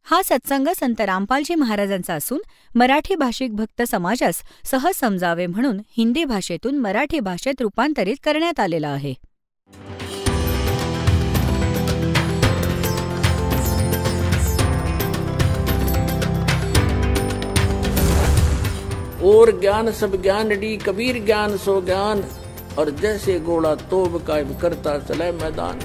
हा सत्संग संत रामपालजी महाराजांचा असून मराठी भाषिक भक्त समाजास सहज समजावे म्हणून हिंदी भाषेतून मराठी भाषेत रूपांतरित करण्यात आलेला आहे. और ज्ञान सब ज्ञान डी कबीर ज्ञान सो ज्ञान और जैसे घोड़ा तोब कायम करता चले मैदान.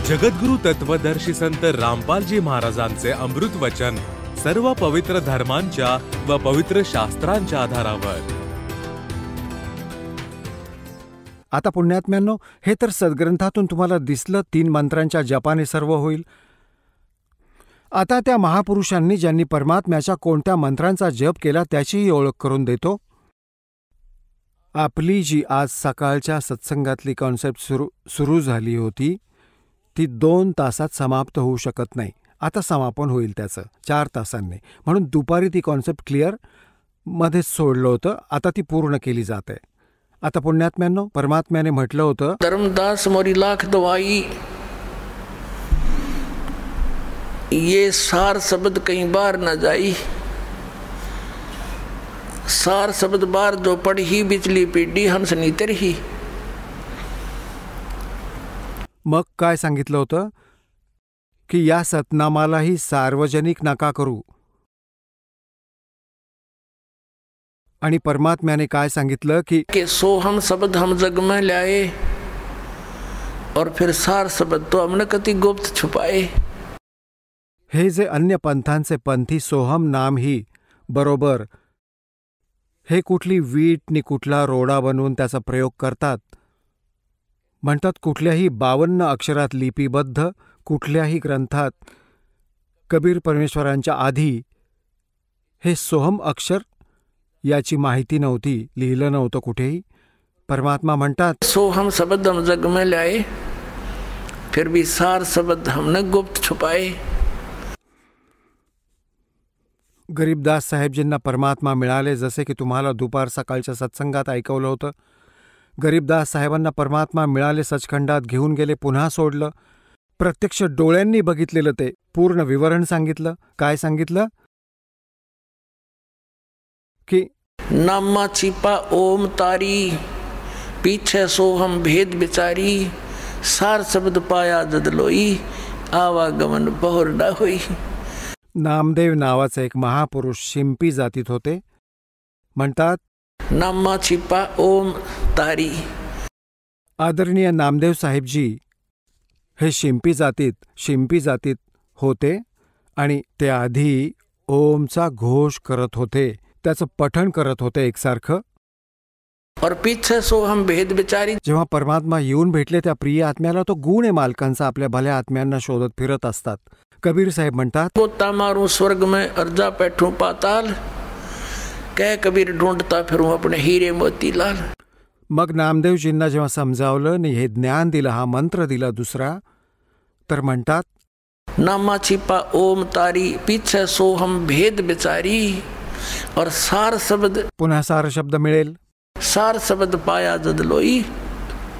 जगद्गुरु तत्वदर्शी संत रामपालजी महाराजांचे अमृत वचन सर्व पवित्र धर्मांच्या व पवित्र शास्त्रांच्या आधारावर. आता पुण्यात्म्यांनो, हे तर सद्ग्रंथातून तुम्हाला दिसलं 3 मंत्रांच्या जपाने सर्व होईल. आता त्या महापुरुषांनी ज्यांनी परमात्म्याच्या कोणत्या मंत्रांचा जप केला त्याचीही ओळख करून देतो. आपली जी आज सकाळच्या सत्संगातली कॉन्सेप्ट सुरू झाली होती ती 2 तासात समाप्त होऊ शकत नाही. आता समापन होईल त्याचं 4 तासांनी. म्हणून दुपारी ती कॉन्सेप्ट क्लिअर मध्येच सोडलं होतं, आता ती पूर्ण केली जाते. आता पुण्यात्म्यांनो, परमात्म्याने म्हटलं होतं, धर्मदास मोरी लाख दवाई, ये सार शब्द कहीं बार न जाई. सार शब्द बार जो पढ़ी बिचली पीढ़ी हंस नीतर ही. मग काय सांगितलं होतं की या सतनामालाही सार्वजनिक नका करू. आणि परमात्म्याने काय सांगितलं की सोहम शब्द हम जग में लाए और फिर सार शब्द तो हमने कति गुप्त छुपाए. हे जे अन्य पंथांचे पंथी सोहम नाम ही बरोबर हे कुठली वीट नि कुठला रोडा बनवून त्याचा प्रयोग करतात. म्हणतात कुठल्याही 52 अक्षरात लिपिबद्ध कुठल्याही ग्रंथात कबीर परमेश्वरांच्या आधी हे सोहम अक्षर याची माहिती नव्हती, लिहिलं नव्हतं कुठेही. परमात्मा म्हणतात, सोहम शब्द हम जग में लाए फिर भी सार शब्द हमने गुप्त छुपाए. गरीबदास साहेबजींना परमात्मा मिळाले, जसे की तुम्हाला दुपार सकाळच्या सत्संगात ऐकवलं होतं. गरीबदास साहेबांना परमात्मा मिळाले, सचखंडात घेऊन गेले, पुन्हा सोडलं. प्रत्यक्ष डोळ्यांनी बघितलेलं ते पूर्ण विवरण सांगितलं. काय सांगितलं की नामा छिपा ओम तारी, पीछे सोहम भेद बिचारी, सार शब्द पाया जदलोई, आवागमन बहुर न होई. नामदेव नावाचे एक महापुरुष शिंपी जातीत होते. म्हणतात, नामा छिपा ओम तारी. आदरणीय नामदेव साहेबजी हे शिंपी जातीत होते आणि ते आधी ओमचा घोष करत होते, त्याचं पठण करत होते एकसारखं. और पीछे सोहम भेद बिचारी. जेव्हा परमात्मा येऊन भेटले त्या प्रिय आत्म्याला, तो गुण आहे मालकांचा, आपल्या भल्या आत्म्यांना शोधत फिरत असतात. कबीर साहेब म्हणतात, पोता मारू स्वर्ग में अर्जा बैठू पाताल, कह कबीर ढूंढता फिरू अपने हीरे मोतीलाल. मग नामदेवजींना जेव्हा समजावलं आणि हे ज्ञान दिलं, हा मंत्र दिला दुसरा, तर म्हणतात, नामा छिपा ओम तारी, पीछे सोहम भेद बिचारी, और सार शब्द, पुन्हा सार शब्द मिळेल. सार शब्द पाया जदलोई,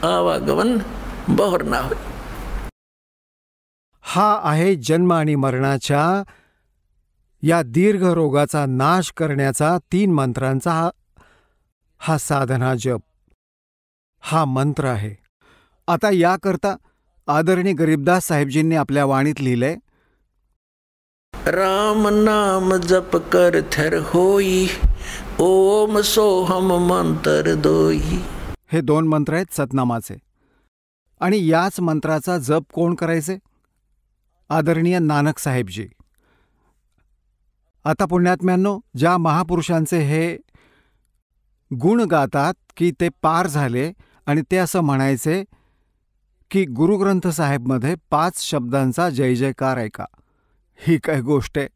आवागमन बहुर ना होई. हा आहे जन्म आणि मरणाच्या या दीर्घ रोगाचा नाश करण्याचा 3 मंत्रांचा हा साधना जप, हा मंत्र आहे. आता याकरता आदरणीय गरीबदास साहेबजींनी आपल्या वाणीत लिहिलंय, राम नाम जप कर थर होई, ओम सोहम मंत्र दोई. हे 2 मंत्र आहेत सतनामाचे. आणि याच मंत्राचा जप कोण करायचे? आदरणीय नानक साहेबजी. आता पुण्यात्म्यांनो, ज्या महापुरुषांचे हे गुण गातात की ते पार झाले आणि ते असं म्हणायचे की गुरुग्रंथ साहेबमध्ये 5 शब्दांचा जय जयकार ऐका. ही काय गोष्ट आहे?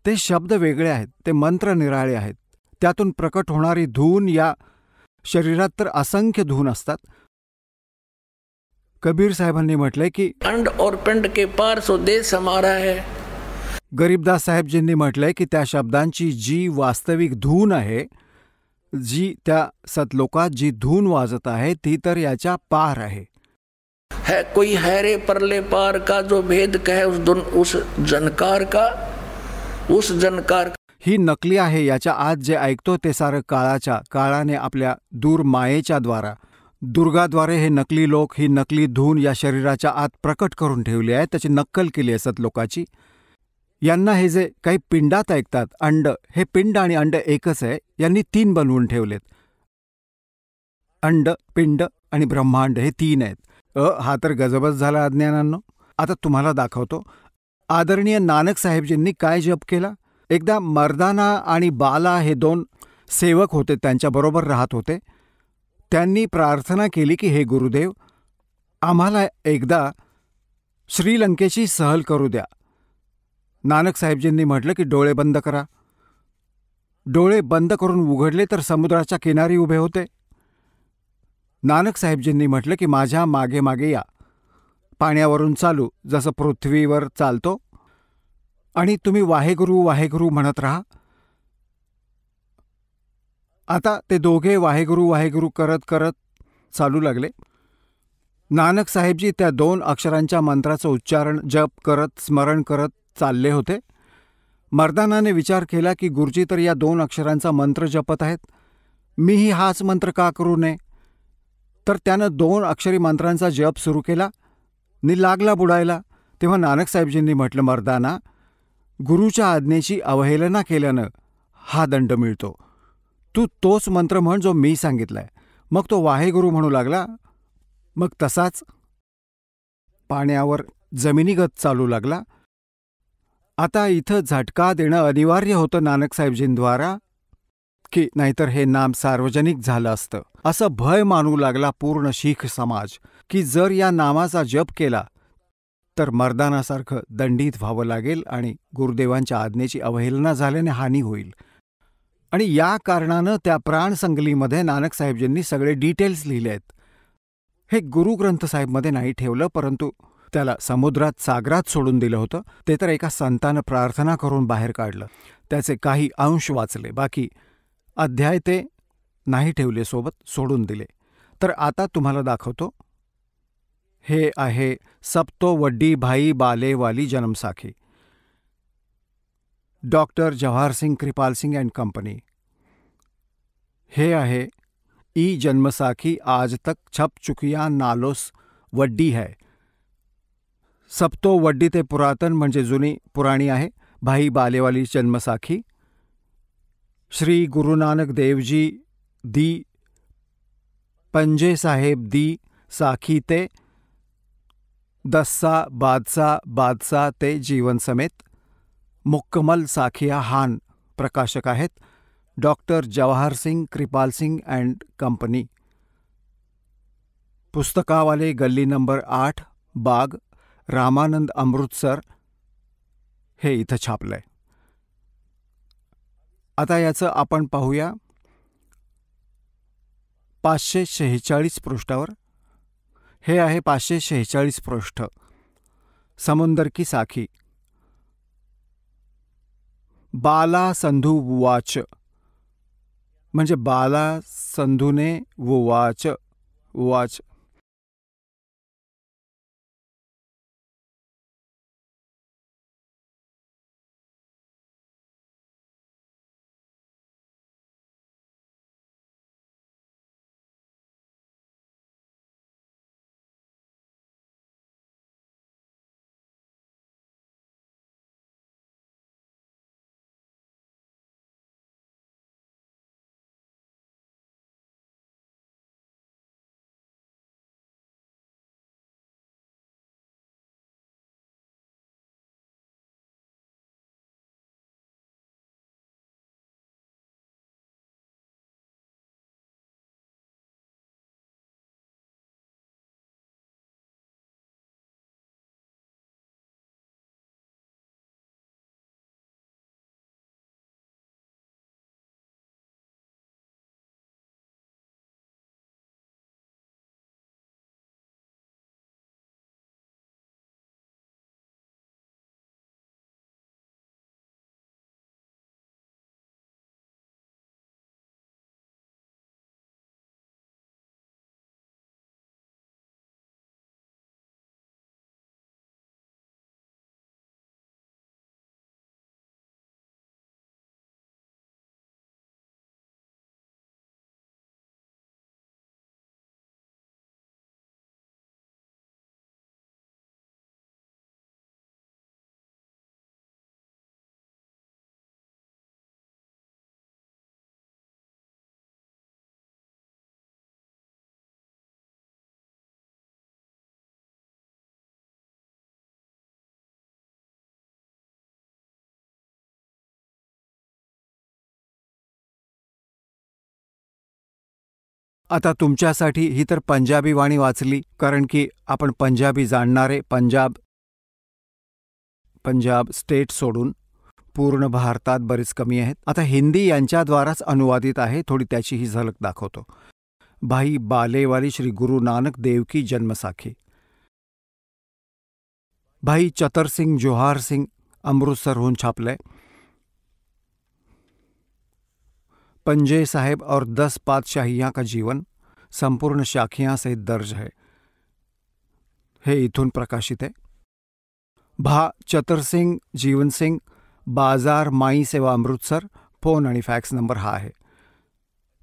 ते शब्द वेगळे आहेत, ते मंत्र निराळे आहेत. त्यातून प्रकट होणारी धून, या शरीरात तर असंख्य धून असतात. कबीर साहेबांनी म्हटलंय की अंड और पिंड के पार सो देश हमारा है. गरीबदास साहेबजींनी म्हटलंय की त्या शब्दांची जी वास्तविक धून आहे, जी त्या सतलोकात जी धून वाजत आहे, ती तर याच्या पार आहे. है कोई हैरे परले पार का जो भेद कहे उस जनकार का, उस जनकार का. ही नकली आहे. याच्या आत जे ऐकतो ते सारं काळाने आपल्या दूर मायेच्या द्वारा, दुर्गाद्वारे हे नकली लोक ही नकली धून या शरीराच्या आत प्रकट करून ठेवली आहे. त्याची नक्कल केली असत लोकाची. यांना हे जे काही पिंडात ऐकतात, अंड, हे पिंड आणि अंड एकच आहे. यांनी 3 बनवून ठेवलेत. अंड, पिंड आणि ब्रह्मांड हे 3 आहेत. हा तर गजबच झाला अज्ञानांनो. आता तुम्हाला दाखवतो आदरणीय नानक साहेबजींनी काय जप केला. एकदा मर्दाना आणि बाला हे 2 सेवक होते, त्यांच्याबरोबर राहत होते. त्यांनी प्रार्थना केली की हे गुरुदेव, आम्हाला एकदा श्रीलंकेची सहल करू द्या. नानक साहेबजींनी म्हटलं की डोळे बंद करा. डोळे बंद करून उघडले तर समुद्राच्या किनारी उभे होते. नानक साहेबजींनी म्हटलं की माझ्या मागे मागे या. पाण्यावरून चालू जसं पृथ्वीवर चालतो, आणि तुम्ही वाहेगुरु वाहेगुरु म्हणत राहा. आता ते दोघे वाहेगुरु वाहेगुरु करत करत चालू लागले. नानक साहेबजी त्या 2 अक्षरांच्या मंत्राचं उच्चारण, जप करत, स्मरण करत चालले होते. मर्दानाने विचार केला की गुरुजी तर या 2 अक्षरांचा मंत्र जपत आहेत, मीही हाच मंत्र का करू नये. तर त्यानं 2 अक्षरी मंत्रांचा जप सुरू केला नि लागला बुडायला. तेव्हा नानक साहेबजींनी म्हटलं, मर्दाना, गुरुच्या आज्ञेची अवहेलना केल्यानं हा दंड मिळतो. तू तोच मंत्र म्हण जो मी सांगितलाय. मग तो वाहेगुरु म्हणू लागला. मग तसाच पाण्यावर जमिनीगत चालू लागला. आता इथं झटका देणं अनिवार्य होतं नानक साहेबजींद्वारा, की नाहीतर हे नाम सार्वजनिक झालं असतं. असं भय मानू लागला पूर्ण शीख समाज की जर या नामाचा जप केला तर मर्दानासारखं दंडित व्हावं लागेल आणि गुरुदेवांच्या आज्ञेची अवहेलना झाल्याने हानी होईल. आणि या कारणानं त्या प्राणसंगलीमध्ये नानक साहेबजींनी सगळे डिटेल्स लिहिले आहेत. हे गुरुग्रंथ साहेबमध्ये नाही ठेवलं, परंतु त्याला समुद्रात, सागरात सोडून दिलं होतं. ते तर एका संतानं प्रार्थना करून बाहेर काढलं. त्याचे काही अंश वाचले, बाकी अध्याय ते नाही ठेवले सोबत, सोडून दिले. तर आता तुम्हाला दाखवतो. हे आहे सबतो वड्डी Bhai Bale Wali Janamsakhi, doctor Jawahar Singh Kirpal Singh and company. हे आहे ई जन्मसाखी आज तक छप चुकिया नालोस वड्डी है. सबतो वड्डी ते पुरातन म्हणजे जुनी, पुराणी आहे. भाई बालेवाली जन्मसाखी श्री गुरु नानक देवजी दी पंजे साहेब दी साखी ते दस्सा बादशाह ते जीवन समेत. मुक्कमल साखिया हान प्रकाशक आहेत doctor Jawahar Singh Kirpal Singh and company. पुस्तकावाले, गल्ली नंबर 8, बाग, रामानंद, अमृतसर. हे इथं छापलंय. आता याचं आपण पाहूया 546 पृष्ठावर. हे आहे 546 पृष्ठ. समुंदर की साखी. बाला संधू उवाच, म्हणजे बाला संधूने उवाच आता तुमच्यासाठी ही तर पंजाबी वाणी वाचली, कारण की आपण पंजाबी जाणणारे पंजाब स्टेट सोडून पूर्ण भारतात बरेच कमी आहेत. आता हिंदी यांच्याद्वाराच अनुवादित आहे, थोडी त्याची ही झलक दाखवतो. भाई बालेवाली श्री गुरु नानक देव की जन्मसाखी. भाई चतर सिंह जोहार सिंह अमृतसरहून छापलंय. पंजे साहेब और 10 पातशाहियां का जीवन संपूर्ण शाखियां सहित दर्ज है. हे इथून प्रकाशित आहे. भा चतर सिंग जीवन सिंग, बाजार माई सेवा अमृतसर. फोन आणि फॅक्स नंबर हा आहे.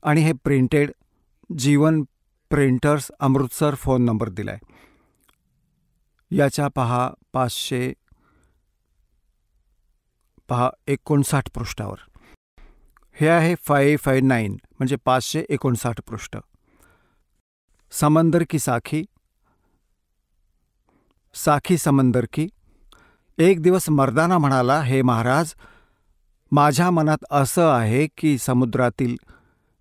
आणि हे प्रिंटेड जीवन प्रिंटर्स अमृतसर फोन नंबर दिलाय. याच्या 559 पृष्ठावर. हे आहे 559 म्हणजे 559 पृष्ठ. समंदर की साखी समंदर की. एक दिवस मर्दाना म्हणाला, हे महाराज, माझ्या मनात असं आहे की समुद्रातील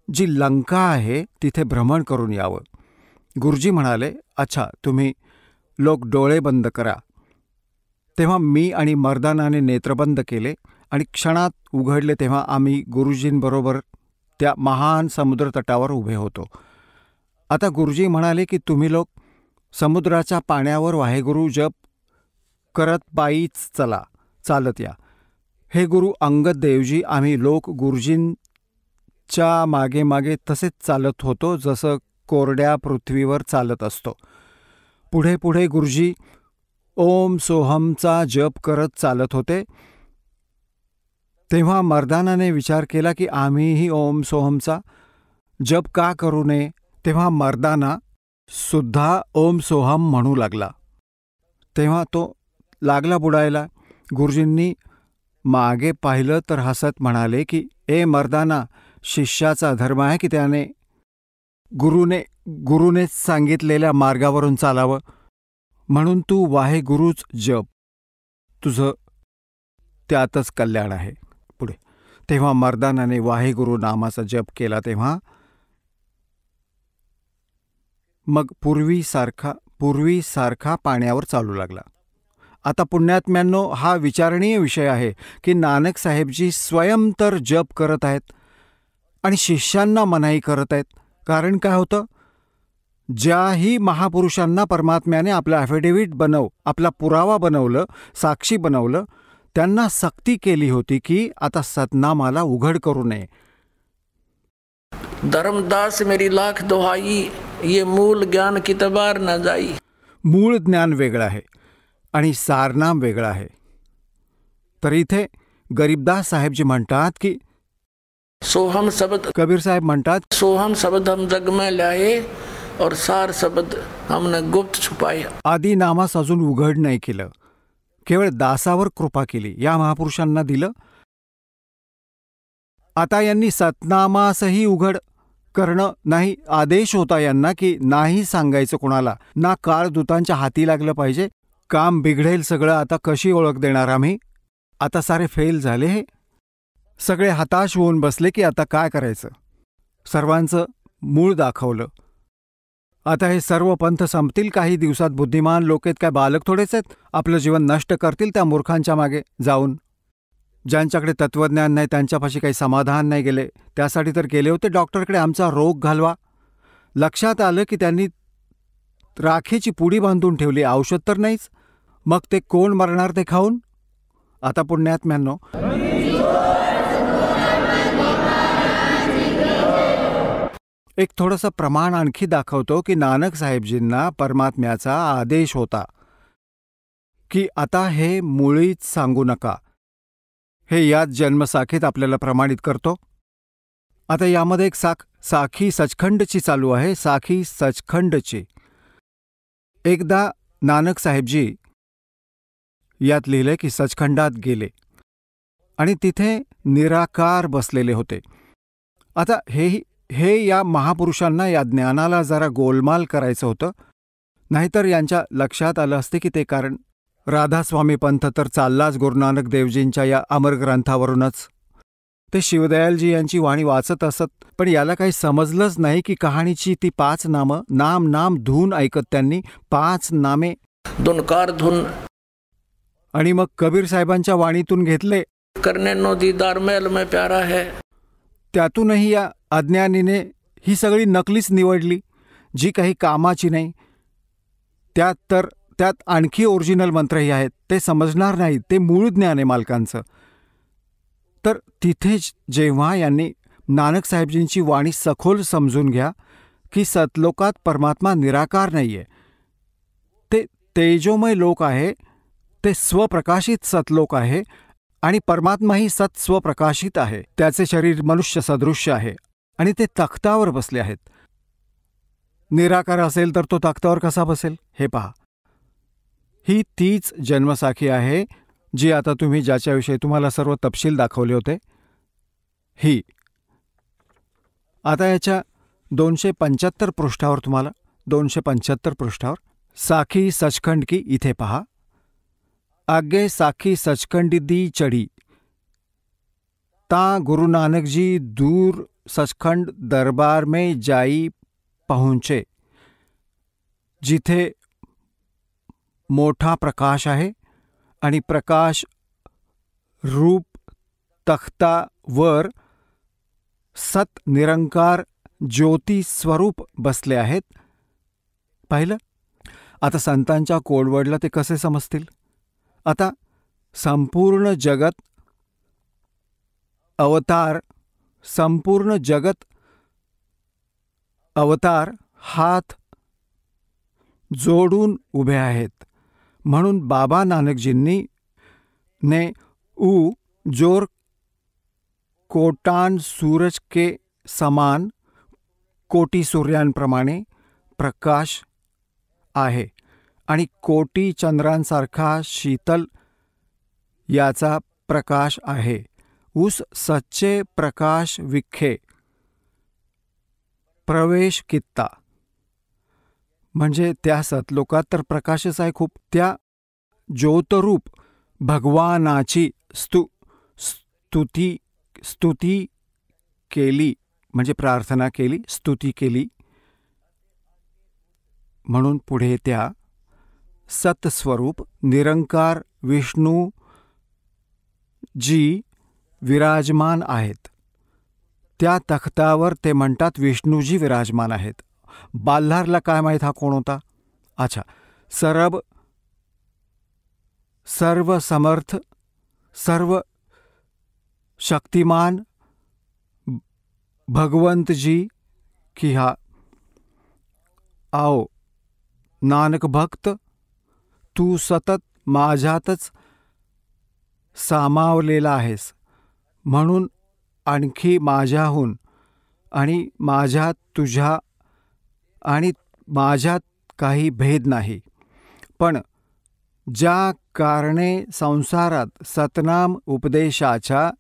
जी लंका आहे तिथे भ्रमण करून यावं. गुरुजी म्हणाले, अच्छा, तुम्ही लोक डोळे बंद करा. तेव्हा मी आणि मर्दानाने नेत्रबंद केले आणि क्षणात उघडले. तेव्हा आम्ही गुरुजींबरोबर त्या महान समुद्रतटावर उभे होतो. आता गुरुजी म्हणाले की तुम्ही लोक समुद्राच्या पाण्यावर वाहेगुरु जप करत पायीच चालत या. हे गुरु अंगद देवजी, आम्ही लोक गुरुजींच्या मागे मागे तसेच चालत होतो जसं कोरड्या पृथ्वीवर चालत असतो. पुढे पुढे गुरुजी ओम सोहमचा जप करत चालत होते. तेव्हा मर्दानाने विचार केला की आम्हीही ओम सोहमचा जप का करू नये. तेव्हा मर्दाना सुद्धा ओम सोहम म्हणू लागला. तेव्हा तो लागला बुडायला. गुरुजींनी मागे पाहिलं तर हसत म्हणाले की ए मर्दाना, शिष्याचा धर्म आहे की त्याने गुरुनेच सांगितलेल्या मार्गावरून चालावं, म्हणून तू वाहे गुरुच जप, तुझं त्यातच कल्याण आहे. पुढे तेव्हा मर्दानाने वाहे गुरु नामाचा जप केला. तेव्हा मग पूर्वीसारखा पाण्यावर चालू लागला. आता पुण्यात्म्यांनो, हा विचारणीय विषय आहे की नानक साहेबजी स्वयं तर जप करत आहेत आणि शिष्यांना मनाई करत आहेत. कारण काय होतं, ज्याही महापुरुषांना परमात्म्याने आपलं ॲफिडेव्हिट आपला पुरावा बनवलं, साक्षी बनवलं, त्यांना सक्ती केली होती की आता सतनामाला उघड करू नये. धर्मदास मेरी लाख दोहाई, ये मूल ज्ञान की तबार न जाई. मूळ ज्ञान वेगळं आहे आणि सारनाम वेगळं आहे. तर इथे गरीबदास साहेबजी म्हणतात की सोहम शब्द, कबीर साहेब म्हणतात, सोहम शब्द हम जग में लाए और सार शब्द हमने गुप्त छुपाए. आदी नामास अजून उघड नाही केलं, केवळ दासावर कृपा केली, या महापुरुषांना दिलं. आता यांनी सतनामासही उघड करणं नाही आदेश होता यांना की नाही सांगायचं कोणाला, ना काळदूतांच्या हाती लागलं पाहिजे. काम बिघडेल सगळं. आता कशी ओळख देणार आम्ही. आता सारे फेल झाले. हे सगळे हताश होऊन बसले की आता काय करायचं. सर्वांचं मूळ दाखवलं. आता हे सर्व पंथ संपतील काही दिवसात. बुद्धिमान लोक आहेत काय बालक थोडेच आहेत. आपलं जीवन नष्ट करतील त्या मूर्खांच्या मागे जाऊन. ज्यांच्याकडे तत्त्वज्ञान नाही त्यांच्यापाशी काही समाधान नाही गेले, त्यासाठी तर गेले होते डॉक्टरकडे आमचा रोग घालवा. लक्षात आलं की त्यांनी राखेची पुडी बांधून ठेवली, औषध तर नाहीच. मग ते कोण मरणार ते खाऊन. आता पुण्यात्म्यांनो, एक थोडंसं प्रमाण आणखी दाखवतो की नानक साहेबजींना परमात्म्याचा आदेश होता की आता हे मुळीच सांगू नका. हे याच जन्मसाखीत आपल्याला प्रमाणित करतो. आता यामध्ये एक साखी सचखंडची चालू आहे. साखी सचखंडची. एकदा नानक साहेबजी यात लिहिले की सचखंडात गेले आणि तिथे निराकार बसलेले होते. आता हे या महापुरुषांना या ज्ञानाला जरा गोलमाल करायचं होतं, नाहीतर यांच्या लक्षात आलं असते की ते कारण राधास्वामी पंथ तर चाललाच गुरुनानक देवजींच्या या अमर ग्रंथावरूनच. ते शिवदयालजी यांची वाणी वाचत असत, पण याला काही समजलंच नाही की कहाणीची ती 5 नामं, नाम नाम धून ऐकत त्यांनी 5 नामे धुनकार धुन आणि मग कबीर साहेबांच्या वाणीतून घेतले. करने नो दीदार महल में प्यारा है. त्यातूनही या अज्ञानीने ही सगळी नकलीच निवडली, जी काही कामाची नाही. त्यात आणखी ओरिजिनल मंत्रही आहेत, ते समजणार नाहीत, ते मूळ ज्ञान आहे मालकांचं. तर तिथेच जेव्हा यांनी नानक साहेबजींची वाणी सखोल समजून घ्या की सतलोकात परमात्मा निराकार नाही आहे, ते तेजोमय लोक आहे, ते स्वप्रकाशित सतलोक आहे आणि परमात्माही सत्स्वप्रकाशित आहे. त्याचे शरीर मनुष्य सदृश्य आहे आणि ते तख्तावर बसले आहेत. निराकार असेल तर तो तख्तावर कसा बसेल हे पहा. ही तीच जन्मसाखी आहे जी आता तुम्ही ज्याच्याविषयी तुम्हाला सर्व तपशील दाखवले होते. ही आता याच्या 275 पृष्ठावर तुम्हाला 275 पृष्ठावर साखी सचखंड की इथे पहा. आगे साखी सचखंड दी चढ़ी ता गुरु नानक जी दूर सचखंड दरबार में जाई पहुंचे. जिथे मोठा प्रकाश आहे आणि प्रकाश रूप तख्तावर सत निरंकार ज्योती स्वरूप बसले आहेत. पाहिलं? आता संतांच्या कोडवर्डला ते कसे समजतील? आता संपूर्ण जगत अवतार, संपूर्ण जगत अवतार हात जोडून उभे आहेत. म्हणून बाबा नानकजींनी ने ऊ जोर कोटान सूरज के समान कोटी सूर्यांप्रमाणे प्रकाश आहे आणि कोटी चंद्रांसारखा शीतल याचा प्रकाश आहे. उस सच्चे प्रकाश विखे प्रवेश कित्ता. म्हणजे त्या सतलोकात तर प्रकाशच आहे खूप. त्या ज्योतरूप भगवानाची स्तुती केली, म्हणजे प्रार्थना केली, स्तुती केली. म्हणून पुढे त्या सत्स्वरूप निरंकार विष्णू जी विराजमान आहेत. त्या तख्तावर ते म्हणतात विष्णूजी विराजमान आहेत. बाल्हारला काय माहीत हा कोण होता? अच्छा, सर्व समर्थ, सर्व शक्तिमान भगवंत जी की हा आओ नानक भक्त, तू सतत माझ्यातच सामावलेला आहेस, म्हणून आणखी माझ्याहून आणि माझ्यात तुझ्या आणि माझ्यात काही भेद नाही. पण ज्या कारणे संसारात सतनाम उपदेशाच्या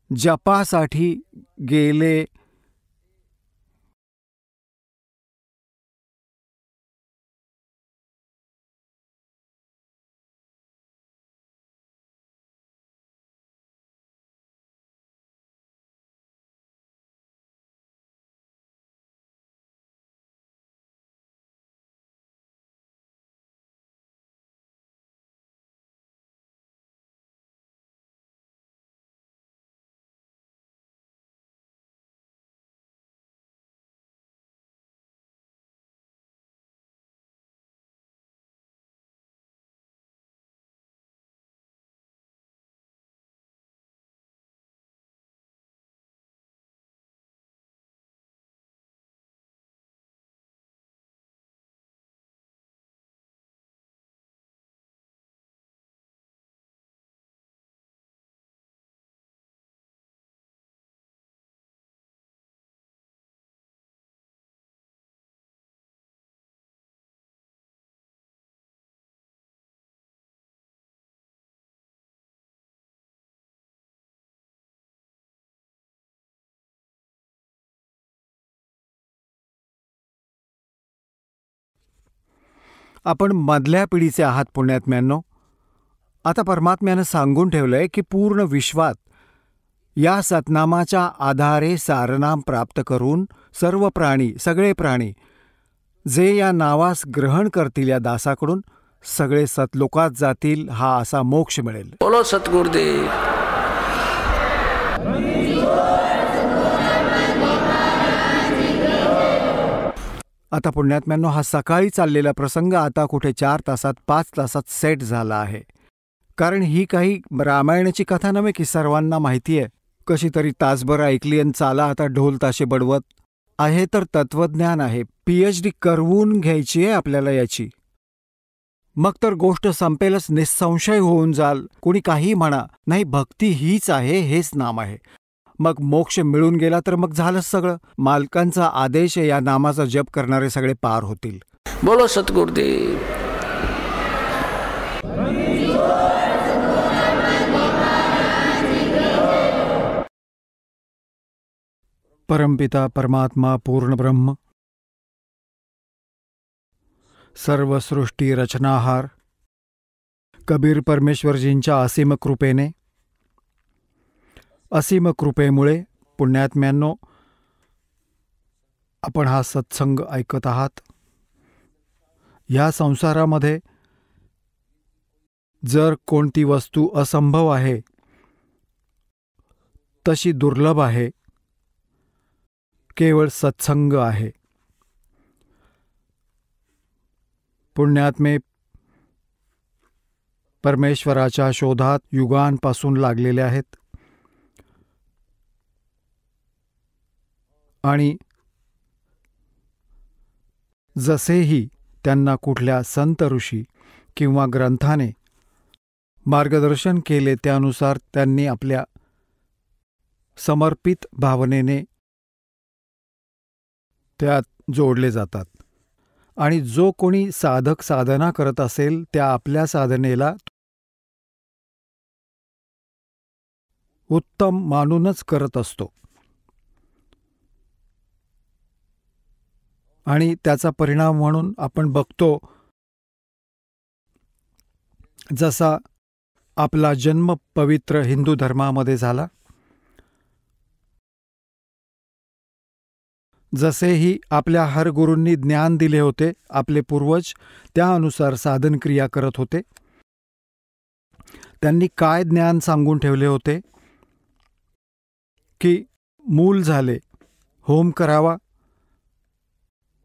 जपासाठी गेले आपण मधल्या पिढीचे आहात पुण्यात्म्यांनो. आता परमात्म्यानं सांगून ठेवलंय की पूर्ण विश्वात या सतनामाच्या आधारे सारनाम प्राप्त करून सर्व प्राणी, सगळे प्राणी जे या नावास ग्रहण करतील या दासाकडून सगळे सतलोकात जातील, हा असा मोक्ष मिळेल. बोलो सद्गुरुदेव. आता पुण्यात्म्यांनो, हा सकाळी चाललेला प्रसंग आता कुठे 4 तासात 5 तासात सेट झाला आहे. कारण ही काही रामायणाची कथा नव्हे की सर्वांना माहिती आहे. कशी तरी तासभर ऐकली आणि चाला आता ढोल ताशे बडवत आहे. तर तत्वज्ञान आहे. PhD करवून घ्यायची आहे आपल्याला याची. मग तर गोष्ट संपेलच, निसंशय होऊन जाल. कोणी काही म्हणा, नाही भक्ती हीच आहे, हेच नाम आहे. मग मोक्ष मिळून गेला तर मग झालंच सगळं. मालकांचा आदेश या नामाचा जप करणारे सगळे पार होतील. बोलो सद्गुरुदेव. परमपिता परमात्मा पूर्ण ब्रह्म, सर्व सृष्टी रचनाहार, कबीर परमेश्वरजींच्या असीम कृपेने, असीम कृपेमुळे पुण्यात्म्यांनो आपण हा सत्संग ऐकत आहात. या संसारामध्ये जर कोणती वस्तू असंभव आहे, तशी दुर्लभ आहे, केवळ सत्संग आहे. पुण्यात्मे परमेश्वराच्या शोधात युगांपासून लागलेले आहेत आणि जसेही त्यांना कुठल्या संत ऋषी किंवा ग्रंथाने मार्गदर्शन केले त्यानुसार त्यांनी आपल्या समर्पित भावनेने त्यात जोडले जातात. आणि जो कोणी साधक साधना करत असेल त्या आपल्या साधनेला उत्तम मानूनच करत असतो आणि त्याचा परिणाम म्हणून आपण बघतो जसा आपला जन्म पवित्र हिंदू धर्मामध्ये झाला, जसेही आपल्या हर गुरूंनी ज्ञान दिले होते, आपले पूर्वज त्यानुसार साधन क्रिया करत होते. त्यांनी काय ज्ञान सांगून ठेवले होते की मूल झाले, होम करावा,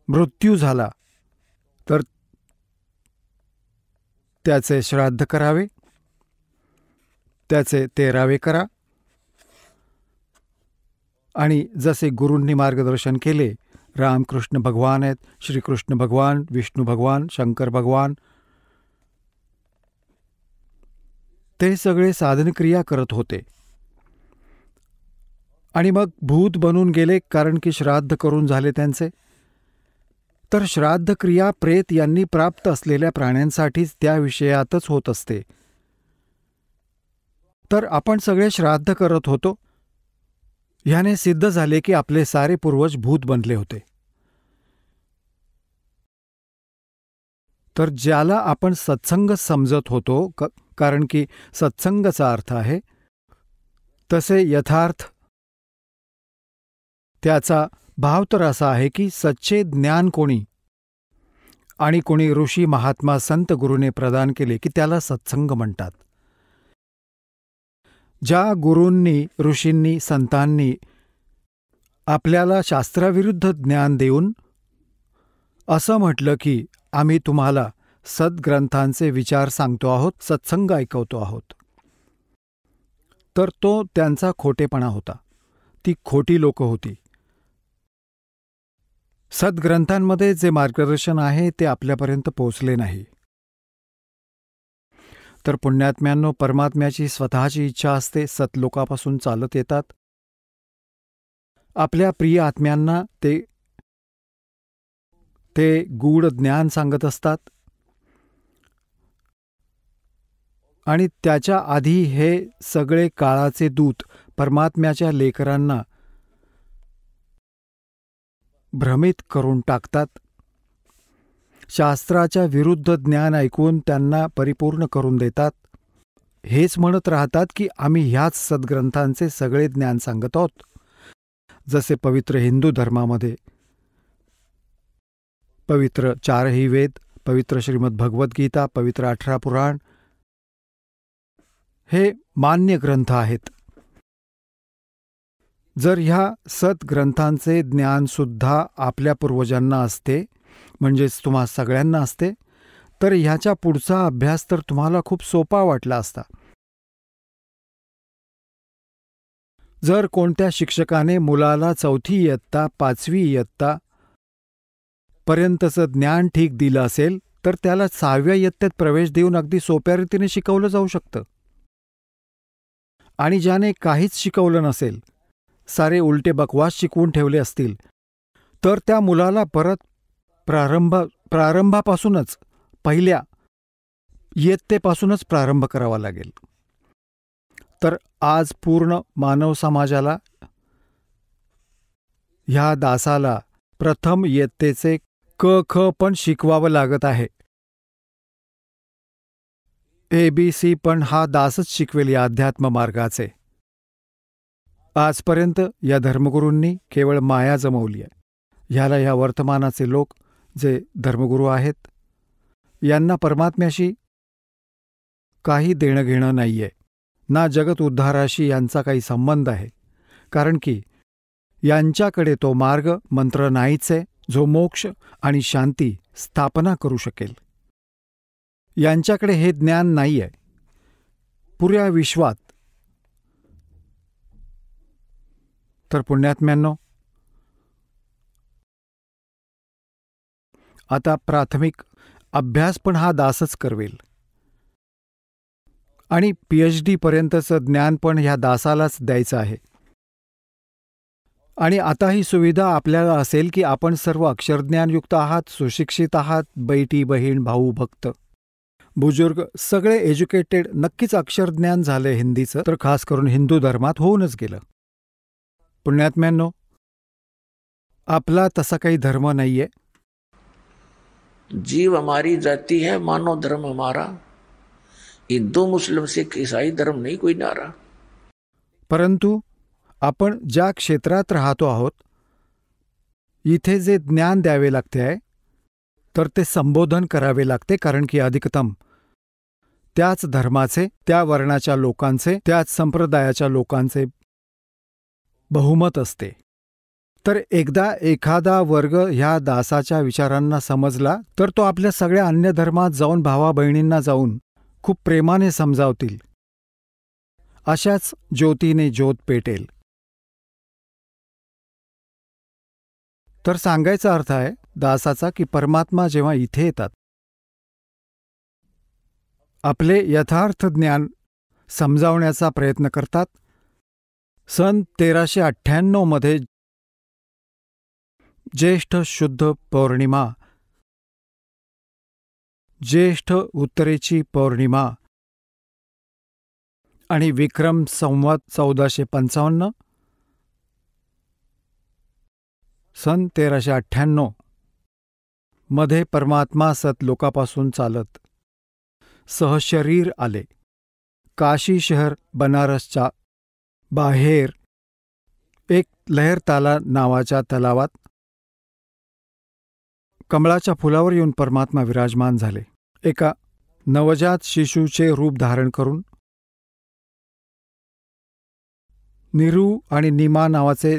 मृत्यू झाला तर त्याचे श्राद्ध करावे, त्याचे 13वे करा. आणि जसे गुरूंनी मार्गदर्शन केले, रामकृष्ण भगवान आहेत, श्रीकृष्ण भगवान, विष्णू भगवान, शंकर भगवान, ते सगळे साधनक्रिया करत होते. आणि मग भूत बनून गेले कारण की श्राद्ध करून झाले त्यांचे. तर श्राद्ध क्रिया प्रेत यांनी प्राप्त असलेल्या प्राण्यांसाठीच त्या विषयातच होत असते. तर आपण सगळे श्राद्ध करत होतो. ह्याने सिद्ध झाले की आपले सारे पूर्वज भूत बनले होते. तर ज्याला आपण सत्संग समजत होतो, कारण की सत्संगाचा अर्थ आहे, तसे यथार्थ त्याचा भाव तर असा आहे की सच्चे ज्ञान कोणी आणि कोणी ऋषी महात्मा संत गुरूने प्रदान केले की त्याला सत्संग म्हणतात. ज्या गुरूंनी, ऋषींनी, संतांनी आपल्याला शास्त्राविरुद्ध ज्ञान देऊन असं म्हटलं की आम्ही तुम्हाला सद्ग्रंथांचे विचार सांगतो आहोत, सत्संग ऐकवतो आहोत, तर तो त्यांचा खोटेपणा होता. ती खोटी लोकं होती. सद्ग्रंथांमध्ये जे मार्गदर्शन आहे ते आपल्यापर्यंत पोचले नाही. तर पुण्यात्म्यांनो, परमात्म्याची स्वतःची इच्छा असते. सतलोकापासून चालत येतात. आपल्या प्रिय आत्म्यांना ते गूढ ज्ञान सांगत असतात. आणि त्याच्या आधी हे सगळे काळाचे दूत परमात्म्याच्या लेकरांना भ्रमित करून टाकतात. शास्त्राच्या विरुद्ध ज्ञान ऐकून त्यांना परिपूर्ण करून देतात. हेच म्हणत राहतात की आम्ही ह्याच सद्ग्रंथांचे सगळे ज्ञान सांगत आहोत. जसे पवित्र हिंदू धर्मामध्ये पवित्र 4ही वेद, पवित्र श्रीमद भगवद्गीता, पवित्र 18 पुराण हे मान्य ग्रंथ आहेत. जर ह्या सद्ग्रंथांचे ज्ञानसुद्धा आपल्या पूर्वजांना असते, म्हणजेच तुम्हा सगळ्यांना असते, तर ह्याच्या पुढचा अभ्यास तर तुम्हाला खूप सोपा वाटला असता. जर कोणत्या शिक्षकाने मुलाला 4थी इयत्ता 5वी इयत्ता पर्यंतचं ज्ञान ठीक दिलं असेल, तर त्याला 6व्या इयत्तेत प्रवेश देऊन अगदी सोप्या रीतीने शिकवलं जाऊ शकतं. आणि ज्याने काहीच शिकवलं नसेल, सारे उलटे बकवास शिकवून ठेवले असतील, तर त्या मुलाला परत प्रारंभापासूनच पहिल्या इयत्तेपासूनच प्रारंभ करावा लागेल. तर आज पूर्ण मानव समाजाला, ह्या दासाला प्रथम इयत्तेचे क ख पण शिकवावं लागत आहे. ABC पण हा दासच शिकवेल या अध्यात्म मार्गाचे. आजपर्यंत या धर्मगुरूंनी केवळ माया जमवली आहे. ह्याला ह्या वर्तमानाचे लोक जे धर्मगुरू आहेत, यांना परमात्म्याशी काही देणं घेणं नाहीये, ना जगत उद्धाराशी यांचा काही संबंध आहे. कारण की यांच्याकडे तो मार्ग मंत्र नाहीच आहे जो मोक्ष आणि शांती स्थापना करू शकेल. यांच्याकडे हे ज्ञान नाही आहे. पुऱ्या विश्वात तर पुण्यात्म्यांनो, आता प्राथमिक अभ्यास पण हा दासच करवेल आणि PhD पर्यंतचं ज्ञान पण ह्या दासालाच द्यायचं आहे. आणि आता ही सुविधा आपल्याला असेल की आपण सर्व अक्षरज्ञानयुक्त आहात, सुशिक्षित आहात, बैठी बहीण भाऊ भक्त बुजुर्ग सगळे एज्युकेटेड, नक्कीच अक्षरज्ञान झाले हिंदीचं, तर खास करून हिंदू धर्मात होऊनच गेलं. पुण्यात्म्यांनो, आपला तसा काही धर्म नाहीये. जीव हमारी जाती है, मानव धर्म हमारा. हिंदू मुस्लिम सिख ईसाई धर्म नहीं कोई नारा. परंतु आपण ज्या क्षेत्रात राहतो आहोत, इथे जे ज्ञान द्यावे लागते आहे, तर ते संबोधन करावे लागते. कारण की अधिकतम त्याच धर्माचे, त्या वर्णाच्या लोकांचे, त्याच संप्रदायाच्या लोकांचे बहुमत असते. तर एकदा एखादा वर्ग ह्या दासाच्या विचारांना समजला, तर तो आपल्या सगळ्या अन्य धर्मात जाऊन भावा बहिणींना जाऊन खूप प्रेमाने समजावतील. अशाच ज्योतीने ज्योत पेटेल. तर सांगायचा अर्थ आहे दासाचा की परमात्मा जेव्हा इथे येतात, आपले यथार्थ ज्ञान समजावण्याचा प्रयत्न करतात. सन 1398 मध्ये ज्येष्ठ शुद्ध पौर्णिमा, ज्येष्ठ उत्तरेची पौर्णिमा आणि विक्रम संवत 1455 सन 1398 मध्ये परमात्मा सतलोकापासून चालत सहशरीर आले. काशी शहर बनारसच्या बाहेर एक लहरताला नावाच्या तलावात कमळाच्या फुलावर येऊन परमात्मा विराजमान झाले. एका नवजात शिशूचे रूप धारण करून. निरू आणि निमा नावाचे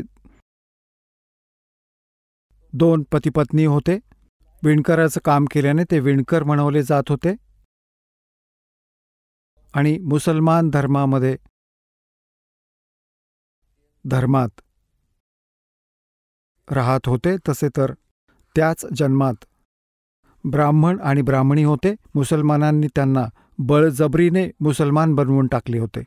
2 पतिपत्नी होते. विणकराचं काम केल्याने ते विणकर म्हणवले जात होते आणि मुसलमान धर्मात राहत होते. तसे तर त्याच जन्मात ब्राह्मण आणि ब्राह्मणी होते. मुसलमानांनी त्यांना बळजबरीने मुसलमान बनवून टाकले होते.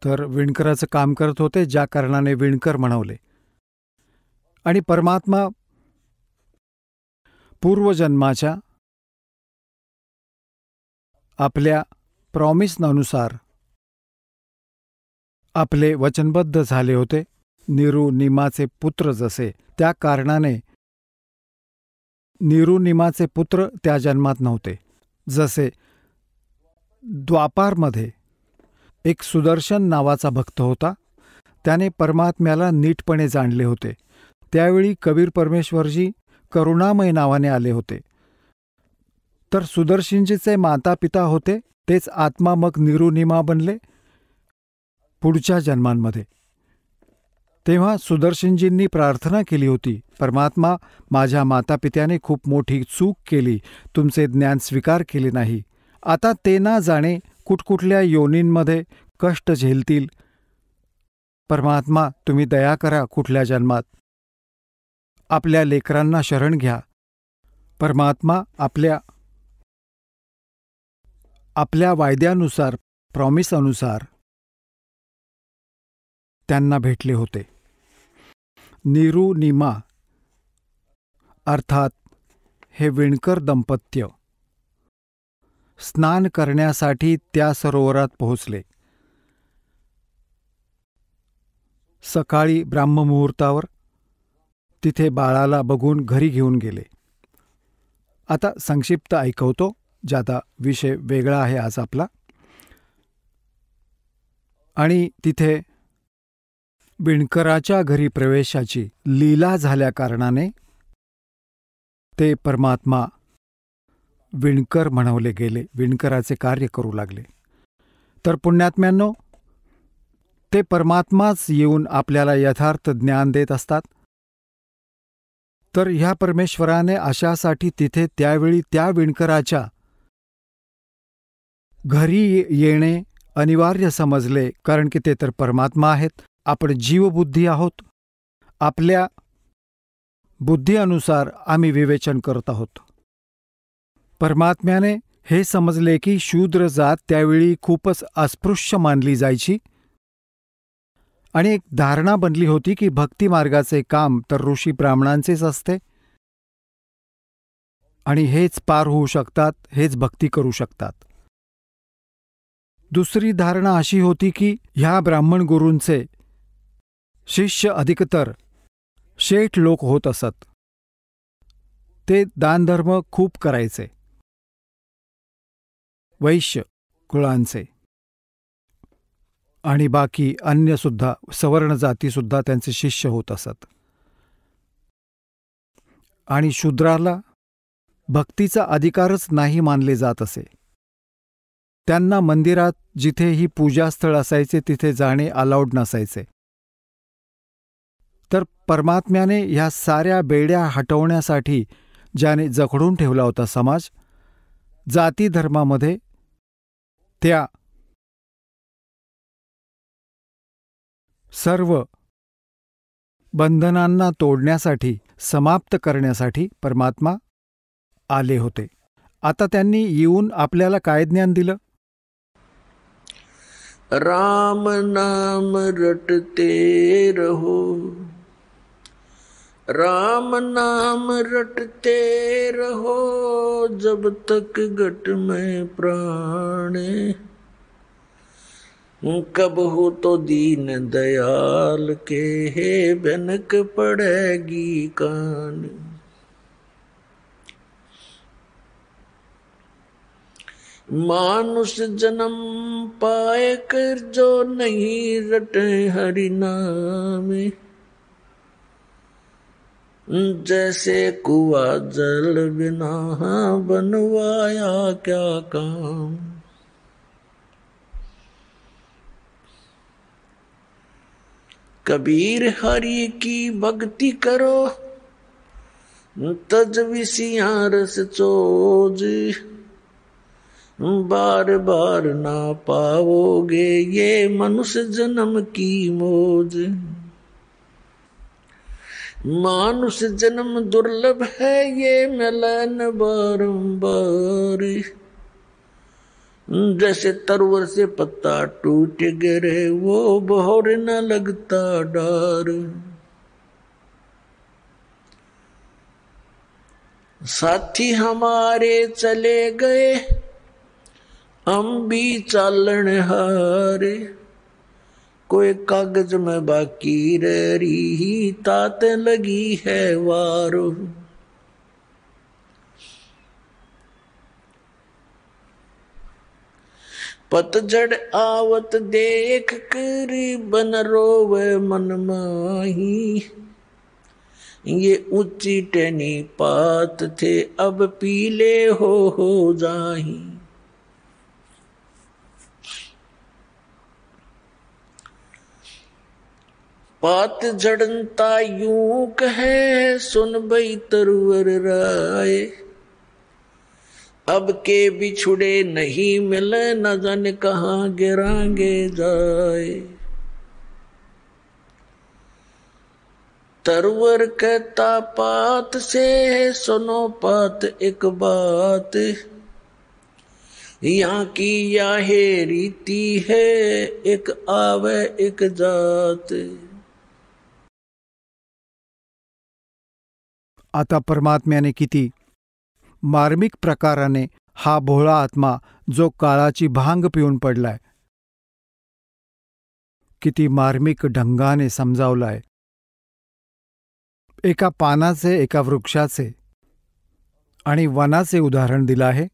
तर विणकराचं काम करत होते, ज्या कारणाने विणकर म्हणवले. आणि परमात्मा पूर्वजन्माच्या आपल्या प्रॉमिसनुसार आपले वचनबद्ध झाले होते. निरू निमाचे पुत्र जसे, त्या कारणाने निरू निमाचे पुत्र त्या जन्मात नव्हते. जसे द्वापारमध्ये एक सुदर्शन नावाचा भक्त होता. त्याने परमात्म्याला नीटपणे जाणले होते. त्यावेळी कबीर परमेश्वरजी करुणामय नावाने आले होते. तर सुदर्शनजीचे माता पिता होते तेच आत्मा मग निरुनिमा बनले पुढच्या जन्मांमध्ये. तेव्हा सुदर्शनजींनी प्रार्थना केली होती, परमात्मा, माझ्या मातापित्याने खूप मोठी चूक केली, तुमचे ज्ञान स्वीकार केले नाही. आता ते ना जाणे कुठकुठल्या योनींमध्ये कष्ट झेलतील. परमात्मा, तुम्ही दया करा. कुठल्या जन्मात आपल्या लेकरांना शरण घ्या. परमात्मा, आपल्या वायद्यानुसार, प्रॉमिस अनुसार त्यांना भेटले होते. निरुनिमा अर्थात हे विणकर दंपत्य स्नान करण्यासाठी त्या सरोवरात पोहोचले. सकाळी ब्राह्ममुहूर्तावर तिथे बाळाला बघून घरी घेऊन गेले. आता संक्षिप्त ऐकवतो, ज्यादा विषय वेगळा आहे आज आपला. आणि तिथे विणकराच्या घरी प्रवेशाची लीला झाल्या कारणाने ते परमात्मा विणकर म्हणवले गेले, विणकराचे कार्य करू लागले. तर पुण्यात्म्यांनो, ते परमात्माच येऊन आपल्याला यथार्थ ज्ञान देत असतात. तर ह्या परमेश्वराने अशासाठी तिथे त्यावेळी त्या विणकराच्या घरी येणे अनिवार्य समजले, कारण की ते तर परमात्मा आहेत. आपण जीवबुद्धी आहोत. आपल्या बुद्धीनुसार आम्ही विवेचन करत आहोत. परमात्म्याने हे समजले की शूद्र जात त्यावेळी खूपच अस्पृश्य मानली जायची आणि एक धारणा बनली होती की भक्तिमार्गाचे काम तर ऋषी ब्राह्मणांचेच असते आणि हेच पार होऊ शकतात, हेच भक्ती करू शकतात. दुसरी धारणा अशी होती की ह्या ब्राह्मण गुरूंचे शिष्य अधिकतर शेठ लोक होत असत. ते दानधर्म खूप करायचे, वैश्य कुळांचे, आणि बाकी अन्यसुद्धा सवर्ण जातीसुद्धा त्यांचे शिष्य होत असत. आणि शूद्राला भक्तीचा अधिकारच नाही मानले जात असे. त्यांना मंदिरात जिथेही पूजास्थळ असायचे तिथे जाणे अलाउड नसायचे. तर परमात्म्याने ह्या साऱ्या बेड्या हटवण्यासाठी ज्याने जखडून ठेवला होता समाज, जाती धर्मामध्ये त्या सर्व बंधनांना तोडण्यासाठी, समाप्त करण्यासाठी परमात्मा आले होते. आता त्यांनी येऊन आपल्याला काय ज्ञान दिलं? राम नाम रटते रहो, राम नाम रटते रहो, जब तक घट में प्राण, कब हो तो दीन दयाल के, हे भनक पड़ेगी कान। मानुष जन्म पाए कर जो नहीं रटे हरि नाम, जैसे कुआ जल बिना बनवाया क्या काम। कबीर हरि की भक्ति करो, तज विसियां रस चोज, बार बार ना पाओगे ये मनुष्य जन्म की मौज। मानुष जन्म दुर्लभ है ये मिलन बारंबार, जैसे तरवर से पत्ता टूट गिरे वो बहोर न लगता डार। साथी हमारे चले गए हम भी चालन हारे, कोई कागज में बाकी रही ताते लगी है वारो। पतझड़ आवत देख कर बन रोवे मन माही, ये ऊंची टहनी पात थे अब पीले हो जाही। पात झड़नता यूं कहे सुन भई तरवर राय, अब के बिछुड़े नहीं मिले न जाने कहाँ गिरांगे जाए। तरवर कहता पात से सुनो पात एक बात, यहाँ की याहे रीति है एक आवे एक जात। आता परमात्म्याने किती मार्मिक प्रकाराने हा भोळा आत्मा जो काळाची भांग पिऊन पडलाय, किती मार्मिक ढंगाने समजावलाय। एका पानाचे, एका वृक्षाचे आणि वनाचे उदाहरण दिलं आहे।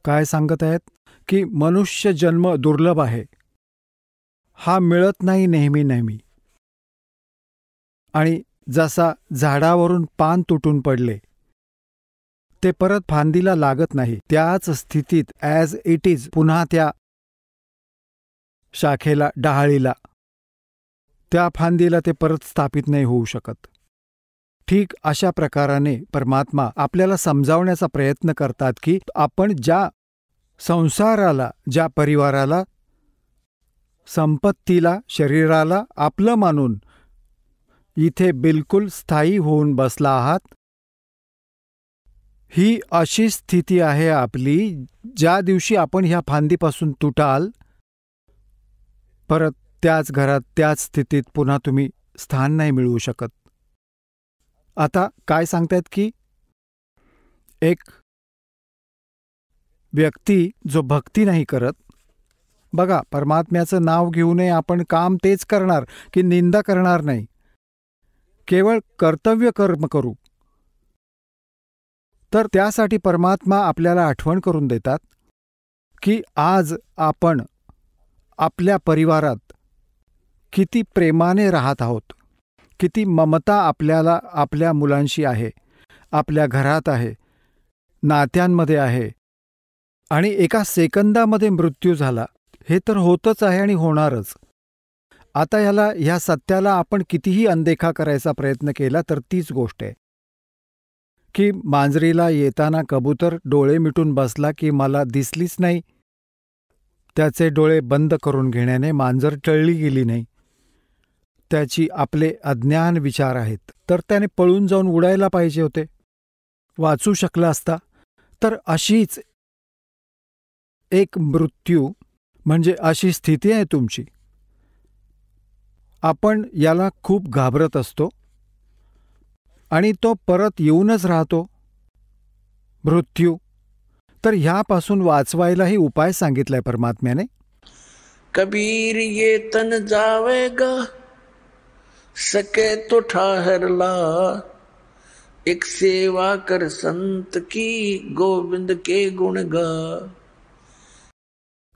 काय सांगत आहेत की मनुष्य जन्म दुर्लभ आहे, हा मिळत नाही नेहमी नेहमी। आणि जसा झाडावरून पान तुटून पडले ते परत फांदीला लागत नाही, त्याच स्थितीत ॲज इट इज पुन्हा त्या शाखेला, डहाळीला, त्या फांदीला ते परत स्थापित नाही होऊ शकत। ठीक अशा प्रकाराने परमात्मा आपल्याला समजावण्याचा प्रयत्न करतात की आपण ज्या संसाराला, ज्या परिवाराला, संपत्तीला, शरीराला आपलं मानून इथे बिलकुल स्थायी होऊन बसला आहात, ही अशी स्थिती आहे आपली, ज्या दिवशी आपण ह्या फांदीपासून तुटाल परत त्याच घरात, त्याच स्थितीत पुन्हा तुम्ही स्थान नाही मिळवू शकत। आता काय सांगतायत की एक व्यक्ती जो भक्ती नाही करत, बघा परमात्म्याचं नाव घेऊनही आपण काम तेच करणार की निंदा करणार नाही, केवळ कर्तव्य कर्म करू, तर त्यासाठी परमात्मा आपल्याला आठवण करून देतात की आज आपण आपल्या परिवारात किती प्रेमाने राहत आहोत, किती ममता आपल्याला आपल्या मुलांशी आहे, आपल्या घरात आहे, नात्यांमध्ये आहे। आणि एका सेकंदामध्ये मृत्यू झाला, हे तर होतच आहे आणि होणारच। आता ह्या सत्याला आपण कितीही अनदेखा करायचा प्रयत्न केला तर तीच गोष्ट आहे की मांजरीला येताना कबूतर डोळे मिटून बसला की मला दिसलीच नाही, त्याचे डोळे बंद करून घेण्याने मांजर टळली गेली नाही। त्याची आपले अज्ञान विचार आहेत, तर त्याने पळून जाऊन उडायला पाहिजे होते, वाचू शकला असता। तर अशीच एक मृत्यू म्हणजे अशी स्थिती आहे तुमची। आपण याला खूप घाबरत असतो आणि तो परत येऊनच राहतो, मृत्यू। तर ह्यापासून वाचवायलाही उपाय सांगितलाय परमात्म्याने। कबीर ये तन जावेगा सके तो ठाहर ला, एक सेवा कर संत की गोविंद के गुण गा।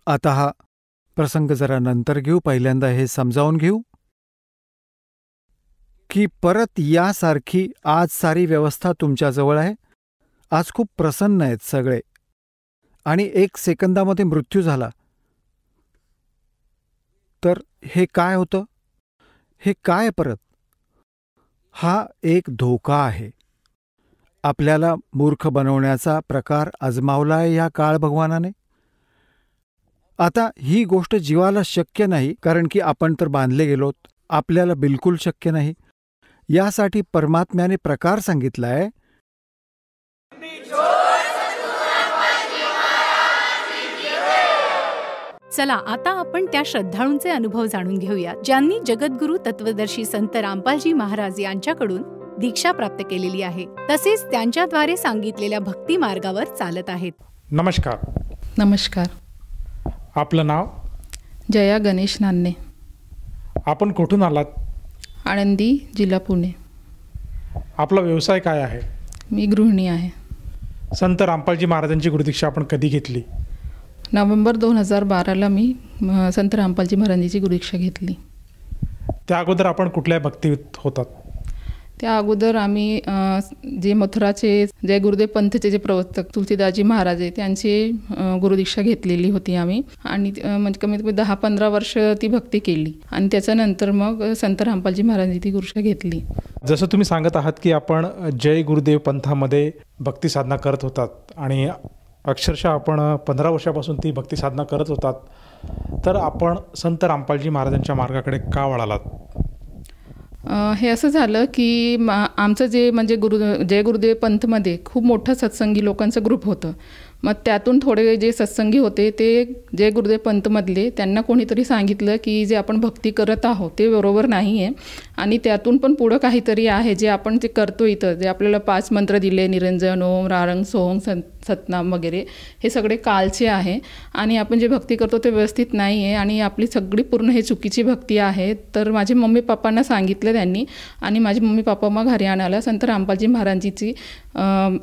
आता हा प्रसंग जरा नंतर घेऊ, पहिल्यांदा हे समजावून घेऊ की परत यासारखी आज सारी व्यवस्था तुमच्याजवळ आहे। आज खूप प्रसन्न आहेत सगळे आणि एक सेकंदामध्ये मृत्यू झाला तर हे काय होतं, हे काय परत? हा एक धोका आहे। आपल्याला मूर्ख बनवण्याचा प्रकार आजमावलाय या काळ भगवानाने। आता ही गोष्ट जीवाला शक्य नाही, कारण की आपण तर बांधले गेलोत, आपल्याला बिलकुल शक्य नाही। यासाठी परमात्म्याने प्रकार सांगितलाय। चला आता आपण त्या श्रद्धाळूंचे अनुभव जाणून घेऊया ज्यांनी जगद्गुरु तत्वदर्शी संत रामपालजी महाराज यांच्याकडून दीक्षा प्राप्त केलेली आहे, तसेच त्यांच्याद्वारे सांगितलेल्या भक्ती मार्गावर चालत आहेत। नमस्कार। नमस्कार। आपलं नाव? जया गणेश नान्ने। आपण कुठून आलात? आळंदी, जिल्हा पुणे। आपला व्यवसाय काय आहे? मी गृहिणी आहे। संत रामपालजी महाराजांची गुरुदीक्षा आपण कधी घेतली? नोव्हेंबर 2012ला मी संत रामपालजी महाराजांची गुरुदीक्षा घेतली. त्या अगोदर आपण कुठल्या भक्तीत होतात? त्या अगोदर आम्ही जे मथुराचे जय गुरुदेव पंथचे जे प्रवर्तक तुलसीदासजी महाराज आहे त्यांची गुरुदीक्षा घेतलेली होती आम्ही. आणि म्हणजे कमीत कमी 10-15 वर्ष ती भक्ती केली आणि त्याच्यानंतर मग संत रामपालजी महाराजांची ती गुरुदीक्षा घेतली. जसं तुम्ही सांगत आहात की आपण जय गुरुदेव पंथामध्ये भक्ती साधना करत होतात आणि अक्षरशः आपण 15 वर्षापासून ती भक्ती साधना करत होतात, तर आपण संत रामपालजी महाराजांच्या मार्गाकडे का वळालात? हे असं झालं की आमचं जे म्हणजे जय गुरुदेव पंथमध्ये खूप मोठं सत्संगी लोकांचं ग्रुप होतं. मग त्यातून थोडे जे सत्संगी होते ते जय गुरुदेव पंथमधले त्यांना कोणीतरी सांगितलं की जे आपण भक्ती करत आहोत ते बरोबर नाही आहे आणि त्यातून पण पुढं काहीतरी आहे जे आपण जे करतो इथं, जे आपल्याला 5 मंत्र दिले, निरंजन, ओम, रारंग, सोहम, सतनाम वगैरे, हे सगळे कालचे आहे आणि आपण जे भक्ती करतो ते व्यवस्थित नाही आहे आणि आपली सगळी पूर्ण हे चुकीची भक्ती आहे. तर माझे मम्मी पप्पांना सांगितलं त्यांनी आणि माझे मम्मी पप्पा मग हरियाणाला संत रामपालजी महाराजांची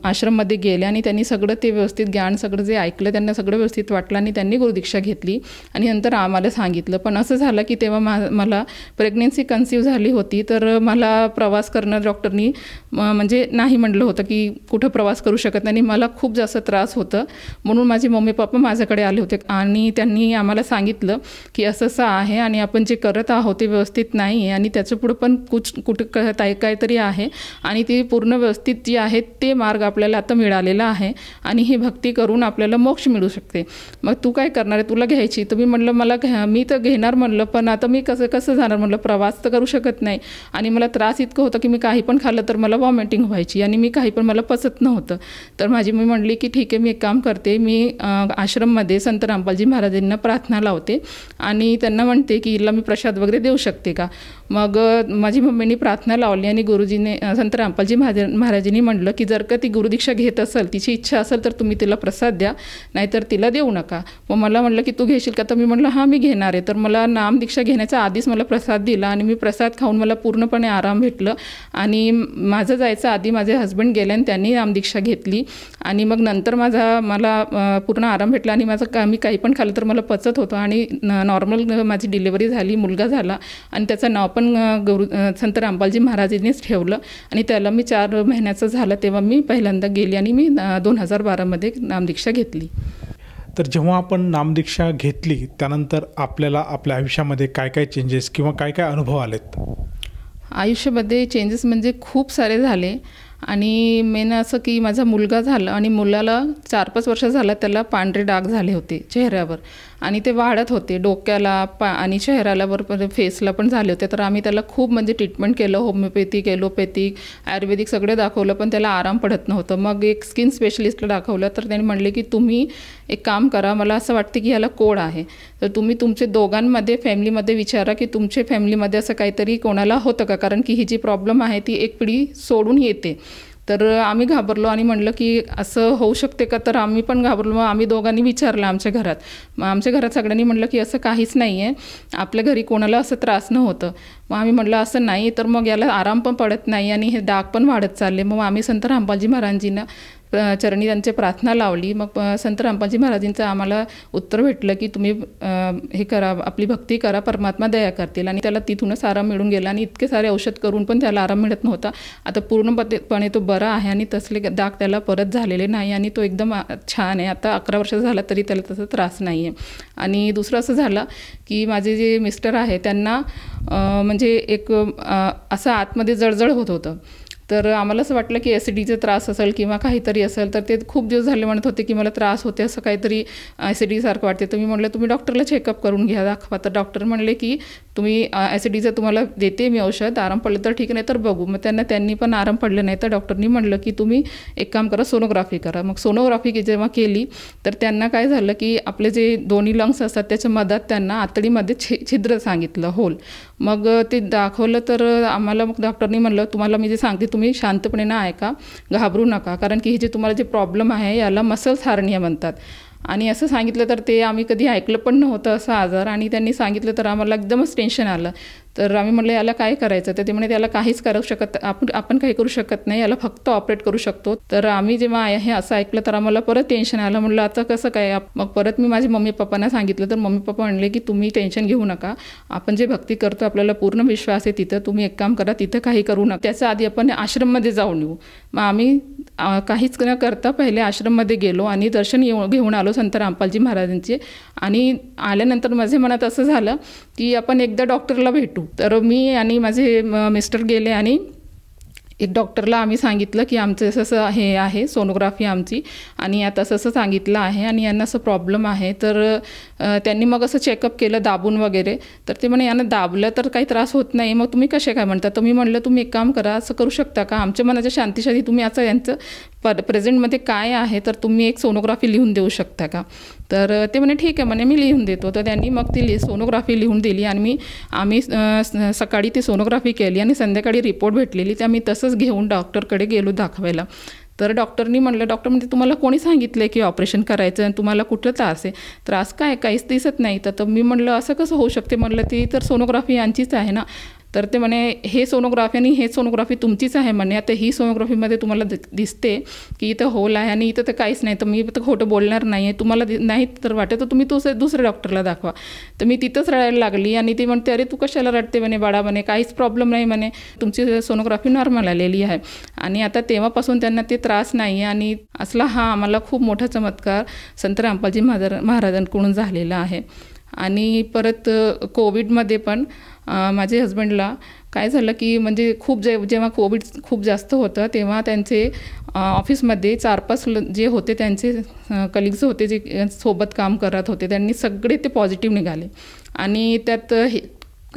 आश्रममध्ये गेले आणि त्यांनी सगळं ते व्यवस्थित ज्ञान सगळं जे ऐकलं त्यांना सगळं व्यवस्थित वाटलं आणि त्यांनी गुरुदीक्षा घेतली आणि नंतर आम्हाला सांगितलं. पण असं झालं की तेव्हा मला प्रेग्नेन्सी कन्सीव्ह झाली होती, तर मला प्रवास करणं डॉक्टरनी म्हणजे नाही म्हटलं होतं की कुठं प्रवास करू शकत नाही. मला खूप जास्त त्रास होतं म्हणून माझे मम्मी पप्पा माझ्याकडे आले होते आणि त्यांनी आम्हाला सांगितलं की असं असं आहे आणि आपण जे करत आहोत ते व्यवस्थित नाही आहे आणि त्याचं पुढं पण कुठं काहीतरी आहे आणि ती पूर्ण व्यवस्थित जी आहे ते मार्ग आपल्याला आता मिळालेला आहे आणि ही भक्ती करून आपल्याला मोक्ष मिळू शकते. मग तू काय करणार आहे, तुला घ्यायची? तर मी म्हटलं मी तर घेणार म्हणलं, पण आता मी कसं जाणार म्हणलं, प्रवास तर करू शकत नाही आणि मला त्रास इतकं होतं की मी काही पण खाल्लं तर मला वॉमिटिंग व्हायची आणि मी काही पण मला पचत नव्हतं. तर माझी मी म्हटली की ठीक आहे, मी एक काम करते, मी आश्रममध्ये संत रामपालजी महाराजांना प्रार्थना लावते आणि त्यांना म्हणते की हिला मी प्रसाद वगैरे देऊ शकते का. मग माझी मम्मीनी प्रार्थना लावली आणि गुरुजीने संत रामपालजी महाराजांनी म्हटलं की जर का ती गुरुदीक्षा घेत असेल, तिची इच्छा असेल तर तुम्ही तिला प्रसाद द्या, नाहीतर तिला देऊ नका. मग मला म्हटलं की तू घेशील का? तर मी म्हटलं हां मी घेणार आहे. तर मला नामदीक्षा घेण्याच्या आधीच मला प्रसाद दिला आणि मी प्रसाद खाऊन मला पूर्णपणे आराम भेटलं आणि माझं जायचं आधी माझे हस्बंड गेले आणि त्यांनी नामदीक्षा घेतली आणि मग नंतर मला पूर्ण आराम भेटला आणि मी काही पण खाल्लं तर मला पचत होतं आणि नॉर्मल माझी डिलिव्हरी झाली, मुलगा झाला आणि त्याचं नाव पण संत रामपालजी महाराजांनीच ठेवलं आणि त्याला मी 4 महिन्याचं झालं तेव्हा मी पहिल्यांदा गेली आणि मी 2012मध्ये नामदीक्षा घेतली. तर जेव्हा आपण नामदीक्षा घेतली त्यानंतर आपल्याला आपल्या आयुष्यामध्ये काय काय चेंजेस किंवा काय काय अनुभव आलेत? आयुष्यामध्ये चेंजेस म्हणजे खूप सारे झाले आणि मेन असं की माझा मुलगा झाला आणि मुलाला 4-5 वर्ष झाला त्याला पांढरे डाग झाले होते चेहऱ्यावर आणि ते वाढत होते डोक्याला आणि चेहऱ्याला फेसला पण झाले होते. तर आम्ही त्याला खूप म्हणजे ट्रीटमेंट केलं, होमिओपॅथिक, ॲलोपॅथिक, आयुर्वेदिक सगळे दाखवलं पण त्याला आराम पडत नव्हतं. मग एक स्किन स्पेशलिस्टला दाखवलं तर त्यांनी म्हणले की तुम्ही एक काम करा, मला असं वाटतं की ह्याला कोड आहे, तर तुम्ही तुमचे दोघांमध्ये फॅमिलीमध्ये विचारा की तुमच्या फॅमिलीमध्ये असं काहीतरी कोणाला होतं का, कारण की ही जी प्रॉब्लेम आहे ती एक पिढी सोडून येते. तर आम्ही घाबरलो आणि म्हणलं की असं होऊ शकते का, तर आम्ही पण घाबरलो. मग आम्ही दोघांनी विचारलं आमच्या घरात, मग आमच्या घरात सगळ्यांनी म्हटलं की असं काहीच नाही आहे, आपल्या घरी कोणाला असं त्रास नव्हतं. मग आम्ही म्हटलं असं नाही, तर मग याला आराम पण पडत नाही आणि हे डाग पण वाढत चालले. मग आम्ही संत रामपालजी महाराजांना चरणी त्यांची प्रार्थना लावली. मग संत रामपालजी महाराजांचं आम्हाला उत्तर भेटलं की तुम्ही हे करा, आपली भक्ती करा, परमात्मा दया करतील. आणि त्याला तिथूनच आराम मिळून गेला आणि इतके सारे औषध करून पण त्याला आराम मिळत नव्हता. आता पूर्णपणे तो बरा आहे आणि तसले डाग त्याला परत झालेले नाही आणि तो एकदम छान आहे. आता 11 वर्ष झाला तरी त्याला तसा त्रास नाही आहे. आणि दुसरं असं झालं की माझे जे मिस्टर आहे त्यांना म्हणजे एक असं आतमध्ये जळजळ होत होतं. तर आम्हाला असं वाटलं की ॲसिडिटीचा त्रास असेल किंवा काहीतरी असेल, तर ते खूप दिवस झाले म्हणत होते की मला त्रास होते, असं काहीतरी ॲसिडिटीसारखं वाटते. तर मी म्हटलं तुम्ही डॉक्टरला चेकअप करून घ्या, दाखवा. तर डॉक्टर म्हणले की तुम्ही ॲसिडिटीचं तुम्हाला देते मी औषध, आराम पडलं तर ठीक, नाही तर बघू. मग त्यांनी पण आराम पडलं नाही तर डॉक्टरनी म्हणलं की तुम्ही एक काम करा, सोनोग्राफी करा. मग सोनोग्राफी जेव्हा केली तर त्यांना काय झालं की आपले जे दोन्ही लंग्स असतात त्याच्या मधात त्यांना आतडीमध्ये छिद्र सांगितलं, होल. मग ते दाखवलं तर आम्हाला मग डॉक्टरनी म्हणलं तुम्हाला मी जे सांगते तुम्ही शांतपणे ना ऐका, घाबरू नका, कारण की हे जे तुम्हाला जे प्रॉब्लेम आहे याला मसल्स हार्निया म्हणतात. आणि असं सांगितलं तर ते आम्ही कधी ऐकलं पण नव्हतं असं आजार, आणि त्यांनी सांगितलं तर आम्हाला एकदमच टेन्शन आलं. तर आम्ही म्हटलं याला काय करायचं, तर ते म्हणे त्याला काहीच करू शकत आपण काही करू शकत नाही, याला फक्त ऑपरेट करू शकतो. तर आम्ही जेव्हा हे असं ऐकलं तर आम्हाला परत टेन्शन आलं. म्हटलं आता कसं काय. मग परत मी माझ्या मम्मी पप्पांना सांगितलं, तर मम्मी पप्पा म्हणले की तुम्ही टेन्शन घेऊ नका, आपण जे भक्ती करतो आपल्याला पूर्ण विश्वास आहे तिथं, तुम्ही एक काम करा, तिथं काही करू नका, त्याच्या आधी आपण आश्रममध्ये जाऊन येऊ. मग आम्ही काहीच न करता पहिले आश्रममध्ये गेलो आणि दर्शन घेऊन आलो संत रामपालजी महाराजांचे. आणि आल्यानंतर माझ्या मनात असं झालं की आपण एकदा डॉक्टरला भेटू. तर मी आणि माझे मिस्टर गेले आणि एक डॉक्टरला आम्ही सांगितलं की आमचं असं हे आहे सोनोग्राफी आमची, आणि आता असं सांगितलं आहे आणि यांना असं प्रॉब्लेम आहे. तर त्यांनी मग असं चेकअप केलं दाबून वगैरे. तर ते म्हणे यांना दाबलं तर काही त्रास होत नाही, मग तुम्ही कसे काय म्हणता. तर मी म्हणलं तुम्ही एक काम करा, असं करू शकता का, आमच्या मनाच्या शांतीसाठी तुम्ही असं यांचं प्रेझेंटमध्ये काय आहे तर तुम्ही एक सोनोग्राफी लिहून देऊ शकता का. तर ते म्हणे ठीक आहे म्हणे मी लिहून देतो. तर त्यांनी मग ती सोनोग्राफी लिहून दिली आणि आम्ही सकाळी ती सोनोग्राफी केली आणि संध्याकाळी रिपोर्ट भेटलेली, ते आम्ही तसंच घेऊन डॉक्टरकडे गेलो दाखवायला. तर डॉक्टरनी म्हणलं, डॉक्टर म्हणते तुम्हाला कोणी सांगितलं की ऑपरेशन करायचं आणि तुम्हाला कुठलं त्रास आहे, त्रास काय काहीच दिसत नाही. तर मी म्हणलं असं कसं होऊ शकते, म्हणलं ती तर सोनोग्राफी यांचीच आहे ना. तर ते म्हणे हे सोनोग्राफी आणि हे सोनोग्राफी तुमचीच आहे म्हणे. आता ही सोनोग्राफीमध्ये तुम्हाला दिसते की इथं होल आहे आणि इथं तर काहीच नाही, तर मी तर खोटं बोलणार नाही आहे, तुम्हाला नाही तर वाटत तर तुम्ही दुसऱ्या डॉक्टरला दाखवा. तर मी तिथंच रडायला लागली आणि ती म्हणते अरे तू कशाला रडते म्हणे बाळा, म्हणे काहीच प्रॉब्लेम नाही म्हणे, तुमची सोनोग्राफी नॉर्मल आलेली आहे. आणि आता तेव्हापासून त्यांना ते त्रास नाही आहे. आणि असला हा आम्हाला खूप मोठा चमत्कार संत रामपालजी महाराजांकडून झालेला आहे. आणि परत कोविडमध्ये पण माझ्या हजबंडला काय झालं की म्हणजे जेव्हा कोविड खूप जास्त होतं तेव्हा त्यांचे ऑफिसमध्ये 4-5 जे होते त्यांचे कलिग्स होते जे सोबत काम करत होते, त्यांनी सगळे ते पॉझिटिव्ह निघाले. आणि त्यात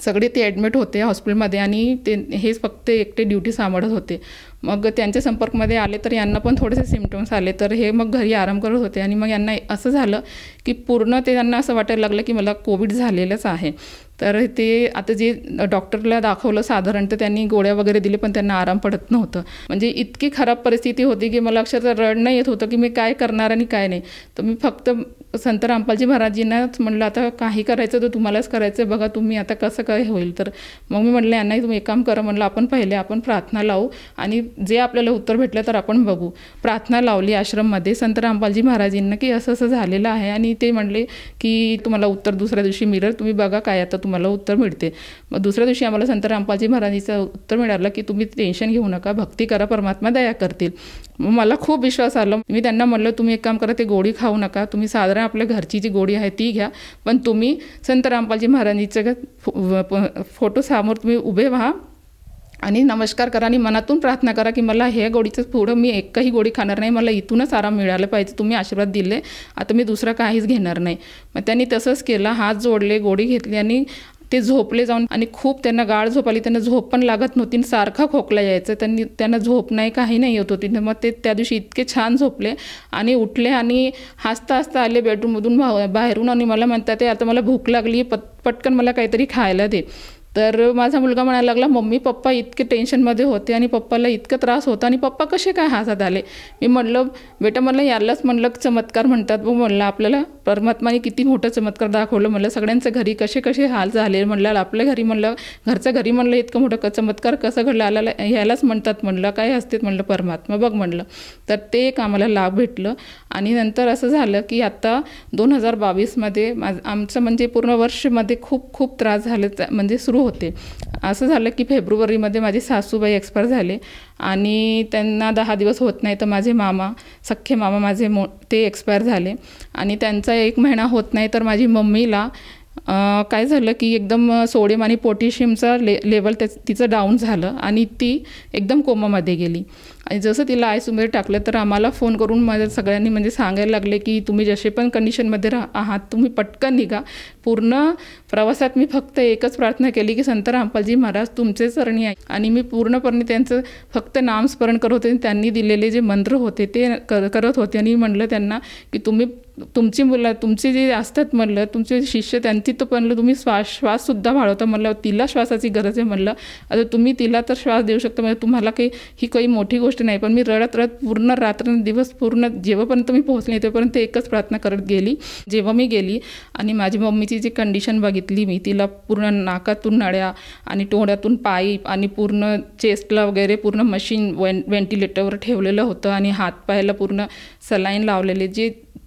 सगळे ते ॲडमिट होते हॉस्पिटलमध्ये आणि हेच फक्त एकटे ड्युटी सांभाळत होते. मग त्यांच्या संपर्कमध्ये आले तर यांना पण थोडेसे सिम्पटम्स आले, तर हे मग घरी आराम करत होते. आणि मग यांना असं झालं की पूर्ण ते त्यांना असं वाटायला लागलं की मला कोविड झालेलंच आहे. तर ते आता जे डॉक्टरला दाखवलं साधारणतः त्यांनी गोळ्या वगैरे दिले पण त्यांना आराम पडत नव्हतं. म्हणजे इतकी खराब परिस्थिती होती की मला अक्षरशः रडणं येत होतं की मी काय करणार आणि काय नाही. तर मी फक्त संत रामपालजी महाराजींनाच म्हणलं आता काही करायचं तर तुम्हालाच करायचं, बघा तुम्ही आता कसं काय होईल. तर मग मी म्हटलं यांनाही तुम्ही एक काम करा, म्हणलं आपण प्रार्थना लावू आणि जे आपल्याला उत्तर भेटलं तर आपण बघू. प्रार्थना लावली आश्रममध्ये संत रामपालजी महाराजींना की असं असं झालेलं आहे. आणि ते म्हणले की तुम्हाला उत्तर दुसऱ्या दिवशी मिळेल, तुम्ही बघा काय आता तुम्हाला उत्तर मिळते. मग दुसऱ्या दिवशी आम्हाला संत रामपालजी महाराजीचं उत्तर मिळालं की तुम्ही टेन्शन घेऊ नका, भक्ती करा, परमात्मा दया करतील. मग मला खूप विश्वास आला. मी त्यांना म्हणलं तुम्ही एक काम करा, ते गोळी खाऊ नका, तुम्ही साधारण आपल्या घरची जी गोळी आहे ती घ्या, पण तुम्ही संत रामपालजी महाराजीचं फोटो समोर तुम्ही उभे व्हा आणि नमस्कार करा आणि मनातून प्रार्थना करा की मला हे गोळीचं पुढं मी एकही गोळी खाणार नाही, मला इथूनच आराम मिळाला पाहिजे, तुम्ही आशीर्वाद दिले, आता मी दुसरं काहीच घेणार नाही. मग त्यांनी तसंच केलं, हात जोडले, गोळी घेतली आणि ते झोपले जाऊन. आणि खूप त्यांना गाढ झोप आली, त्यांना झोप पण लागत नव्हती, सारखा खोकला यायचं, त्यांना झोप नाही काही नाही होत होती. मग ते त्या दिवशी इतके छान झोपले आणि उठले आणि हसता हसता आले बेडरूममधून बाहेरून आणि मला म्हणतात आता मला भूक लागली, पटकन मला काहीतरी खायला दे. तर माझा मुलगा म्हणायला लागला मम्मी पप्पा इतके टेन्शनमध्ये होते आणि पप्पाला इतका त्रास होता आणि पप्पा कसे काय हसत आले. मी म्हणलं बेटा म्हणलं यालाच म्हणलं चमत्कार म्हणतात. मग म्हणलं आपल्याला परमात्माने किती मोठं चमत्कार दाखवलं, म्हणलं सगळ्यांच्या घरी कसे कसे हाल झाले, म्हणलं आपल्या घरी म्हणलं घरच्या घरी म्हणलं इतकं मोठं चमत्कार कसं घडलं आला ह्यालाच म्हणतात, म्हणलं काय असते म्हणलं परमात्मा बघ म्हणलं. तर ते एक आम्हाला लाभ भेटलं. आणि नंतर असं झालं की आता 2022मध्ये आमचं म्हणजे पूर्ण वर्षमध्ये खूप त्रास झाले, म्हणजे सुरू होते. असं झालं की फेब्रुवारीमध्ये माझे सासूबाई एक्सपायर झाले आणि त्यांना 10 दिवस होत नाही तर माझे मामा, सख्खे मामा माझे ते एक्सपायर झाले आणि त्यांचा 1 महिना होत नाही तर माझी मम्मीला काय झालं की एकदम सोडियम आणि पोटॅशियमचा लेवल तिचं डाऊन झालं आणि ती एकदम कोमामध्ये गेली. आणि जसं तिला आयसीयूमध्ये टाकलं तर आम्हाला फोन करून माझ्या सगळ्यांनी म्हणजे सांगायला लागले की तुम्ही जसे पण कंडिशनमध्ये आहात तुम्ही पटकन निघा. पूर्ण प्रवासात मी फक्त एकच प्रार्थना केली की संत रामपालजी महाराज तुमचे चरणी आहे आणि मी पूर्णपणे त्यांचं फक्त नामस्मरण करत होते. त्यांनी दिलेले जे मंत्र होते ते करत होते आणि म्हणलं त्यांना की तुम्ही तुमची मुलं तुमचे जे असतात म्हणलं तुमचे शिष्य त्यांची तर म्हणलं तुम्ही श्वाससुद्धा वाढवता, म्हणलं तिला श्वासाची गरज आहे, म्हणलं आता तुम्ही तिला तर श्वास देऊ शकता, म्हणजे तुम्हाला ही काही मोठी गोष्ट गोष्ट नाही, पण मी रडत रडत पूर्ण रात्रंदिवस पूर्ण जेव्हापर्यंत मी पोहोचले तेव्हापर्यंत एकच प्रार्थना करत गेली. जेव्हा मी गेली आणि माझी मम्मीची जी कंडिशन बघितली मी, तिला पूर्ण नाकातून नळ्या आणि तोंडातून पाईप आणि पूर्ण चेस्टला वगैरे पूर्ण मशीन व्हेंटिलेटरवर ठेवलेलं होतं आणि हातपायाला पूर्ण सलाईन लावलेले.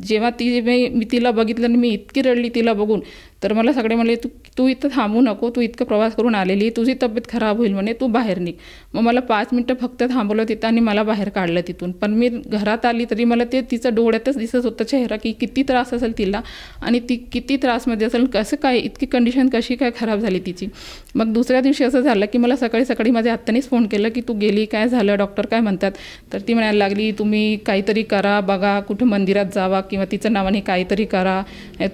जेव्हा मी तिला बघितलं आणि मी इतकी रडली तिला बघून, तर मला सगळे म्हणले तू इथं थांबू नको, तू इतकं प्रवास करून आलेली, तुझी तब्येत खराब होईल म्हणे, तू बाहेर निघ. मग मला 5 मिनटं फक्त थांबवलं तिथं आणि मला बाहेर काढलं तिथून. पण मी घरात आली तरी मला ते तिचं डोळ्यातच दिसत होतं चेहरा की किती त्रास असेल तिला आणि ती किती त्रासमध्ये असेल, कसं काय इतकी कंडिशन कशी काय खराब झाली तिची. मग दुसऱ्या दिवशी असं झालं की मला सकाळी माझ्या आत्यानेच फोन केलं की तू गेली, काय झालं, डॉक्टर काय म्हणतात. तर ती म्हणायला लागली तुम्ही काहीतरी करा, बघा कुठं मंदिरात जावा किंवा तिचं नावाने काहीतरी करा,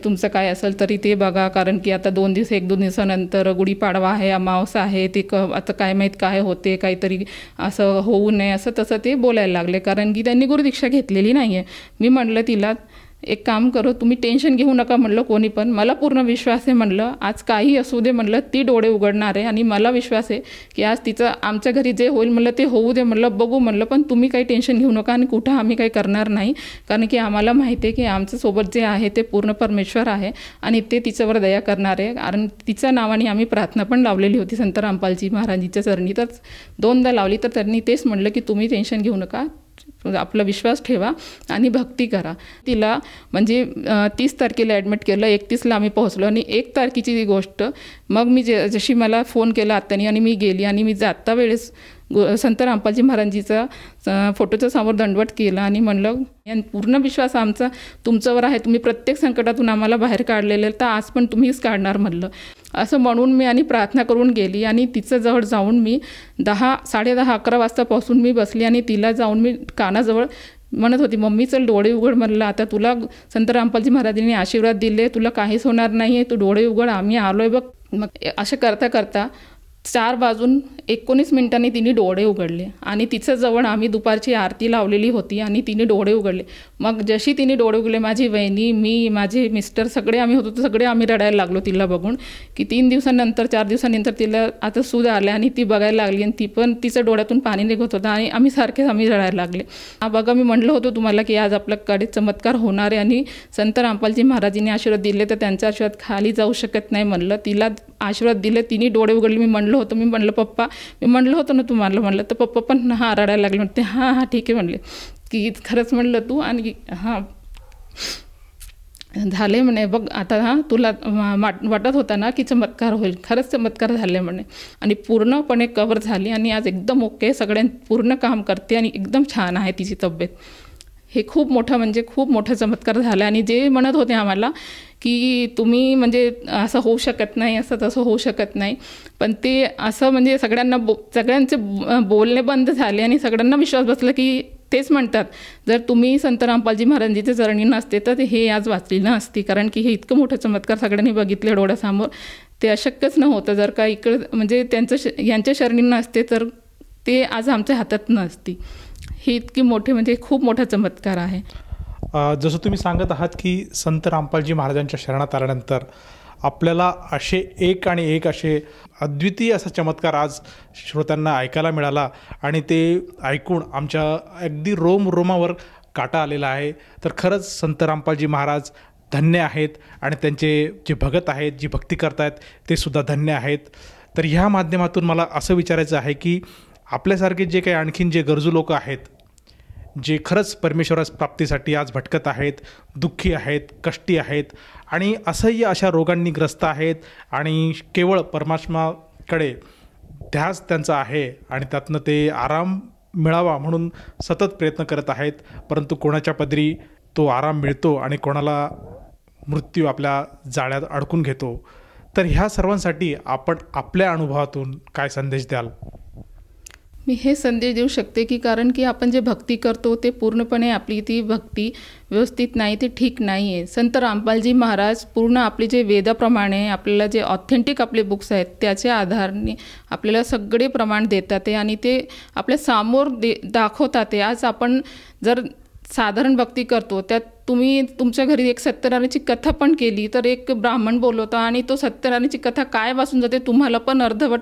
तुमचं काय असेल तरी ते बघा, कारण की आता 1-2 दिवसानंतर गुढीपाडवा आहे, अमावस्या आहे, ते आता काय माहीत काय होते, काहीतरी असं होऊ नये असं तसं ते बोलायला लागले, कारण की त्यांनी गुरुदीक्षा घेतलेली नाही आहे. मी म्हणलं तिला एक काम करो, तुम्ही टेन्शन घेऊ नका म्हणलं कोणी पण, मला पूर्ण विश्वास आहे म्हणलं आज काही असू दे म्हणलं ती डोळे उघडणार आहे आणि मला विश्वास आहे की आज तिचं आमच्या घरी जे होईल म्हणलं ते होऊ दे म्हणलं, बघू म्हणलं, पण तुम्ही काही टेन्शन घेऊ नका आणि कुठं आम्ही काही करणार नाही, कारण की आम्हाला माहिती आहे की आमच्यासोबत जे आहे ते पूर्ण परमेश्वर आहे आणि ते तिच्यावर दया करणार आहे. कारण तिच्या नावाने आम्ही प्रार्थना पण लावलेली होती संत रामपालजी महाराजांच्या चरणी, तर 2दा लावली. तर त्यांनी तेच म्हणलं की तुम्ही टेन्शन घेऊ नका, आपला विश्वास ठेवा आणि भक्ती करा. तिला म्हणजे 30 तारखेला ॲडमिट केलं, 31ला आम्ही पोहोचलो आणि 1 तारखेची ती गोष्ट मग मी जशी मला फोन केला आत्यानी आणि मी गेली आणि मी जाता वेळेस संत रामपालजी महाराजांचा फोटोच्या समोर दंडवत केला आणि म्हणलं पूर्ण विश्वास आमचा तुमच्यावर आहे, तुम्ही प्रत्येक संकटातून आम्हाला बाहेर काढलेलं, तर आज पण तुम्हीच काढणार म्हणलं. असं म्हणून मी आणि प्रार्थना करून गेली आणि तिचं जवळ जाऊन मी 10-11 वाजतापासून मी बसली आणि तिला जाऊन मी कानाजवळ म्हणत होती, मम्मी चल डोळे उघड म्हणलं, आता तुला संत रामपालजी महाराजांनी आशीर्वाद दिले, तुला काहीच होणार नाही आहे, तू डोळे उघड, आम्ही आलो आहे बघ. मग असं करता करता 4:19 तिने डोळे उघडले आणि तिचं जवळ आम्ही दुपारची आरती लावलेली होती आणि तिने डोळे उघडले. मग जशी तिने डोळे उघडले माझी वहिनी, मी, माझे मिस्टर सगळे आम्ही होतो, सगळे आम्ही रडायला लागलो तिला बघून की 3 दिवसानंतर 4 दिवसानंतर तिला आता सूज आल्या आणि ती बघायला लागली आणि ती पण तिचं डोळ्यातून पाणी निघत होतं आणि आम्ही रडायला लागले. बघा मी म्हणलं होतं तुम्हाला की आज आपल्याकडे चमत्कार होणार आहे आणि संत रामपालजी महाराजांनी आशीर्वाद दिले तर त्यांचा आशीर्वाद खाली जाऊ शकत नाही म्हणलं. तिला आशीर्वाद दिले, तिने डोळे उघडले. मी म्हणलं पप्पा, मी म्हणलं होतं ना तुम्हाला म्हणलं, तर पप्पा पण हां रडायला लागले. म्हणते हां ठीक आहे म्हणले की खरंच म्हणलं तू आणि हां झाले म्हणे बघ आता, हां तुला वाटत होता ना की चमत्कार होईल, खरंच चमत्कार झाले म्हणे आणि पूर्णपणे कव्हर झाली आणि आज एकदम ओके, सगळ्यांनी पूर्ण काम करते आणि एकदम छान आहे तिची तब्येत. हे खूप मोठा चमत्कार झाला आणि जे म्हणत होते आम्हाला की तुम्ही म्हणजे असं होऊ शकत नाही, असं तसं होऊ शकत नाही, पण ते असं म्हणजे सगळ्यांचे बोलणे बंद झाले आणि सगळ्यांना विश्वास बसला की तेच म्हणतात जर तुम्ही संत रामपालजी महाराजांच्या चरणी नसते तर हे आज वाचली नसती, कारण की हे इतकं मोठं चमत्कार सगळ्यांनी बघितले डोळ्यासमोर, ते अशक्यच नव्हतं. जर का इकडं म्हणजे यांच्या शरणी नसते तर ते आज आमच्या हातात नसती. ही इतकी मोठी खूप मोठा चमत्कार आहे. जसं तुम्ही सांगत आहात की संत रामपालजी महाराजांच्या शरणात आल्यानंतर आपल्याला एक असे अद्वितीय असा चमत्कार आज श्रोत्यांना ऐकायला मिळाला आणि ते ऐकून आमच्या अगदी रोमावर काटा आलेला आहे. तर खरंच संत रामपालजी महाराज धन्य आहेत आणि त्यांचे जे भगत आहेत, जी भक्ती करतायत ते सुद्धा धन्य आहेत. तर ह्या माध्यमातून मला असं विचारायचं आहे की आपल्यासारखे जे काही आणखीन जे गरजू लोक आहेत, जे खरंच परमेश्वरास प्राप्तीसाठी आज भटकत आहेत, दुःखी आहेत, कष्टी आहेत आणि असह्य अशा रोगांनी ग्रस्त आहेत आणि केवळ परमात्म्याकडे ध्यास त्यांचा आहे आणि त्यातनं ते आराम मिळावा म्हणून सतत प्रयत्न करत आहेत, परंतु कोणाच्या पदरी तो आराम मिळतो आणि कोणाला मृत्यू आपल्या जाळ्यात अडकून घेतो. तर ह्या सर्वांसाठी आपण आपल्या अनुभवातून काय संदेश द्याल? मी हे संदेश देऊ शकते की कारण की आपण जे भक्ती करतो ते पूर्णपणे आपली ती भक्ती व्यवस्थित नाही, ते ठीक नाही आहे. संत रामपालजी महाराज पूर्ण आपले जे वेदाप्रमाणे आपल्याला जे ऑथेंटिक आपले बुक्स आहेत त्याच्या आधाराने आपल्याला सगळे प्रमाण देतात आणि ते आपल्या समोर दाखवतात. आज आपण जर साधारण भक्ती करतो त्यात तुम्ही तुमच्या घरी एक सत्यनारायणाची कथा पण केली तर एक ब्राह्मण बोलवता आणि तो सत्यनारायणाची कथा काय वाचून जाते तुम्हाला पण अर्धवट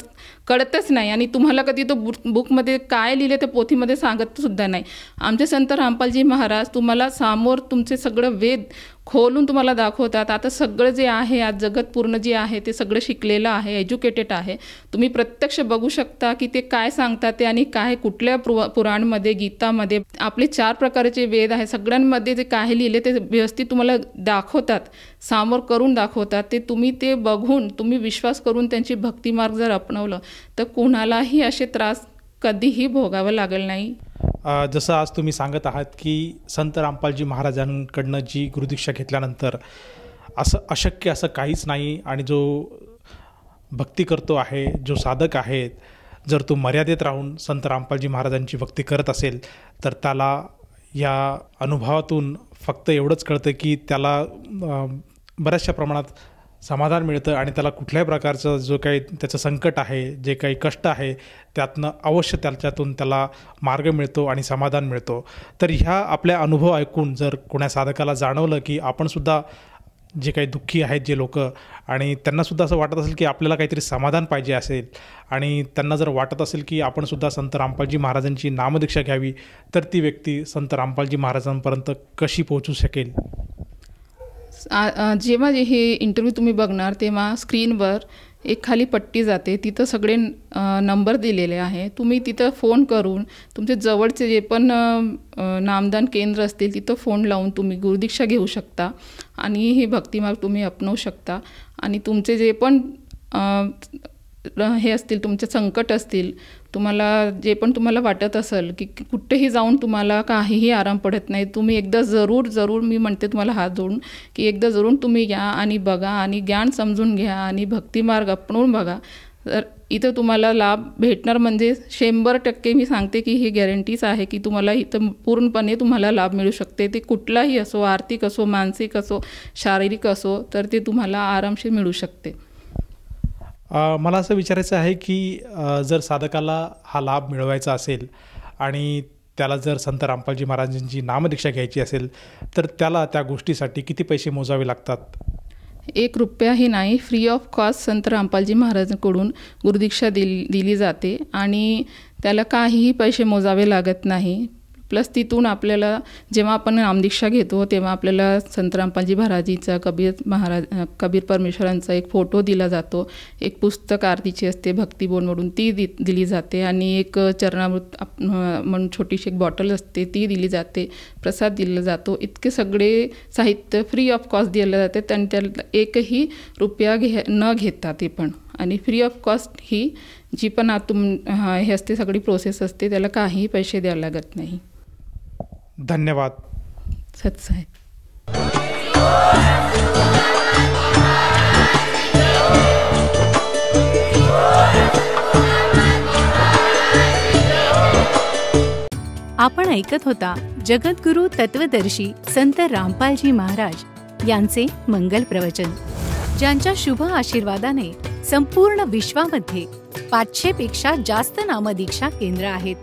कळतच नाही आणि तुम्हाला कधी तो बुकमध्ये काय लिहिले ते पोथीमध्ये सांगत सुद्धा नाही. आमचे संत रामपालजी महाराज तुम्हाला समोर तुमचे सगळं वेद खोलून तुम्हाला दाखवतात. आता सगळं जे आहे आज जगत पूर्ण जे आहे ते सगळं शिकलेलं आहे, एज्युकेटेड आहे. तुम्ही प्रत्यक्ष बघू शकता की ते काय सांगतात ते आणि काय कुठल्या पुराणमध्ये गीतामध्ये आपले 4 प्रकारचे वेद आहे सगळ्यांमध्ये जे काय लिहिले ते व्यवस्थित तुम्हाला दाखवतात, समोर करून दाखवतात. ते तुम्ही ते बघून तुम्ही विश्वास करून त्यांची भक्तिमार्ग जर अपनवलं तर कोणालाही असे त्रास कधीही भोगावं लागेल नाही. जसं आज तुम्ही सांगत आहात की संत रामपालजी महाराजांकडनं जी गुरुदीक्षा घेतल्यानंतर असं अशक्य असं काहीच नाही आणि जो भक्ती करतो आहे, जो साधक आहे, जर तो मर्यादेत राहून संत रामपालजी महाराजांची भक्ती करत असेल तर त्याला या अनुभवातून फक्त एवढंच कळतं की त्याला बऱ्याचशा प्रमाणात समाधान मिळतं आणि त्याला कुठल्याही प्रकारचं जो काही त्याचं संकट आहे, जे काही कष्ट आहे त्यातनं अवश्य त्याच्यातून त्याला मार्ग मिळतो आणि समाधान मिळतो. तर ह्या आपल्या अनुभव ऐकून जर कोणा साधकाला जाणवलं की आपणसुद्धा जे काही दुःखी आहेत जे लोक आणि त्यांनासुद्धा असं वाटत असेल की आपल्याला काहीतरी समाधान पाहिजे असेल आणि त्यांना जर वाटत असेल की आपणसुद्धा संत रामपालजी महाराजांची नामदीक्षा घ्यावी तर ती व्यक्ती संत रामपालजी महाराजांपर्यंत कशी पोहोचू शकेल? जेव्हा हे इंटरव्ह्यू तुम्ही बघणार तेव्हा स्क्रीनवर एक खाली पट्टी जाते, तिथं सगळे नंबर दिलेले आहे. तुम्ही तिथं फोन करून तुमचे जवळचे जे पण नामदान केंद्र असतील तिथं फोन लावून तुम्ही गुरुदीक्षा घेऊ शकता आणि हे भक्तिमार्ग तुम्ही अपनवू शकता. आणि तुमचे जे पण हे असतील तुमचे संकट असतील, तुम्हाला जे पण तुम्हाला वाटत असेल की कुठेही जाऊन तुम्हाला काहीही आराम पडत नाही, तुम्ही एकदा जरूर मी म्हणते तुम्हाला हात जोडून की एकदा जरूर तुम्ही या आणि बघा आणि ज्ञान समजून घ्या आणि भक्तिमार्ग अपनवून बघा. तर इथं तुम्हाला लाभ भेटणार म्हणजे 100% मी सांगते की ही गॅरंटीच आहे की तुम्हाला इथं पूर्णपणे तुम्हाला लाभ मिळू शकते. ते कुठलाही असो, आर्थिक असो, मानसिक असो, शारीरिक असो, तर ते तुम्हाला आरामशीर मिळू शकते. मला असं विचारायचं आहे की जर साधकाला हा लाभ मिळवायचा असेल आणि त्याला जर संत रामपालजी महाराजांची नामदीक्षा घ्यायची असेल तर त्याला त्या गोष्टीसाठी किती पैसे मोजावे लागतात? 1 रुपयाही नाही, फ्री ऑफ कॉस्ट संत रामपालजी महाराजांकडून गुरुदीक्षा दिली जाते आणि त्याला काहीही पैसे मोजावे लागत नाही. प्लस तिथून आपल्याला जेव्हा आपण नामदीक्षा घेतो तेव्हा आपल्याला संत रामपालजी महाराजीचा कबीर परमेश्वरांचा एक फोटो दिला जातो, एक पुस्तक आरतीची असते भक्तिबोध म्हणून ती दिली जाते आणि एक चरणामृत म्हणून छोटीशी एक बॉटल असते ती दिली जाते, प्रसाद दिला जातो. इतके सगळे साहित्य फ्री ऑफ कॉस्ट दिलं जाते आणि त्याला 1ही रुपया न घेता ते पण आणि फ्री ऑफ कॉस्ट ही जी पण हे असते सगळी प्रोसेस असते त्याला काहीही पैसे द्यावे लागत नाही. धन्यवाद. सत्साहेब. आपण ऐकत होता जगद्गुरु तत्वदर्शी संत रामपालजी महाराज यांचे मंगल प्रवचन, ज्यांच्या शुभ आशीर्वादाने संपूर्ण विश्वामध्ये 500 पेक्षा जास्त नामदीक्षा केंद्र आहेत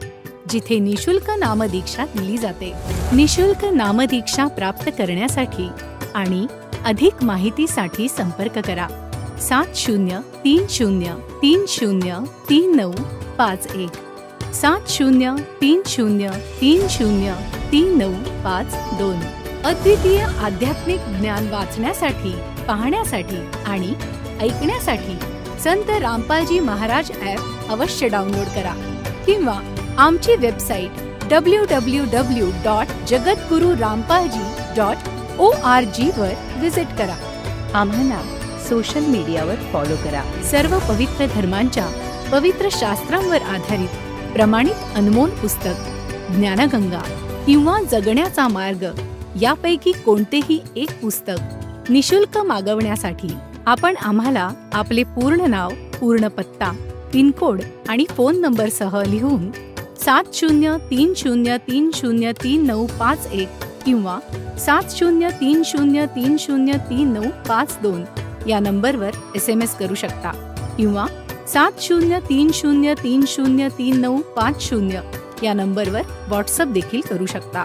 जिथे निशुल्क नामदीक्षा दिली जाते. निशुल्क नामदीक्षा प्राप्त करण्यासाठी आणि अधिक माहितीसाठी संपर्क करा 7030303951 7030303952. अद्वितीय आध्यात्मिक ज्ञान वाचण्यासाठी, पाहण्यासाठी आणि ऐकण्यासाठी संत रामपालजी महाराज ॲप अवश्य डाउनलोड करा किंवा आमची वेबसाईट www.jagadgururampalji.org वर विजिट करा. आम्हाला सोशल मीडियावर फॉलो करा. सर्व पवित्र धर्मांच्या पवित्र शास्त्रांवर आधारित प्रमाणित अनमोल पुस्तक ज्ञानगंगा किंवा जगण्याचा मार्ग यापैकी कोणतेही एक पुस्तक निशुल्क मागवण्यासाठी आपण आम्हाला आपले पूर्ण नाव, पूर्ण पत्ता, पिनकोड आणि फोन नंबरसह लिहून 7030303951 किंवा 7030303952 या नंबरवर SMS करू शकता किंवा 7030303950 या नंबरवर व्हॉट्सअप देखील करू शकता.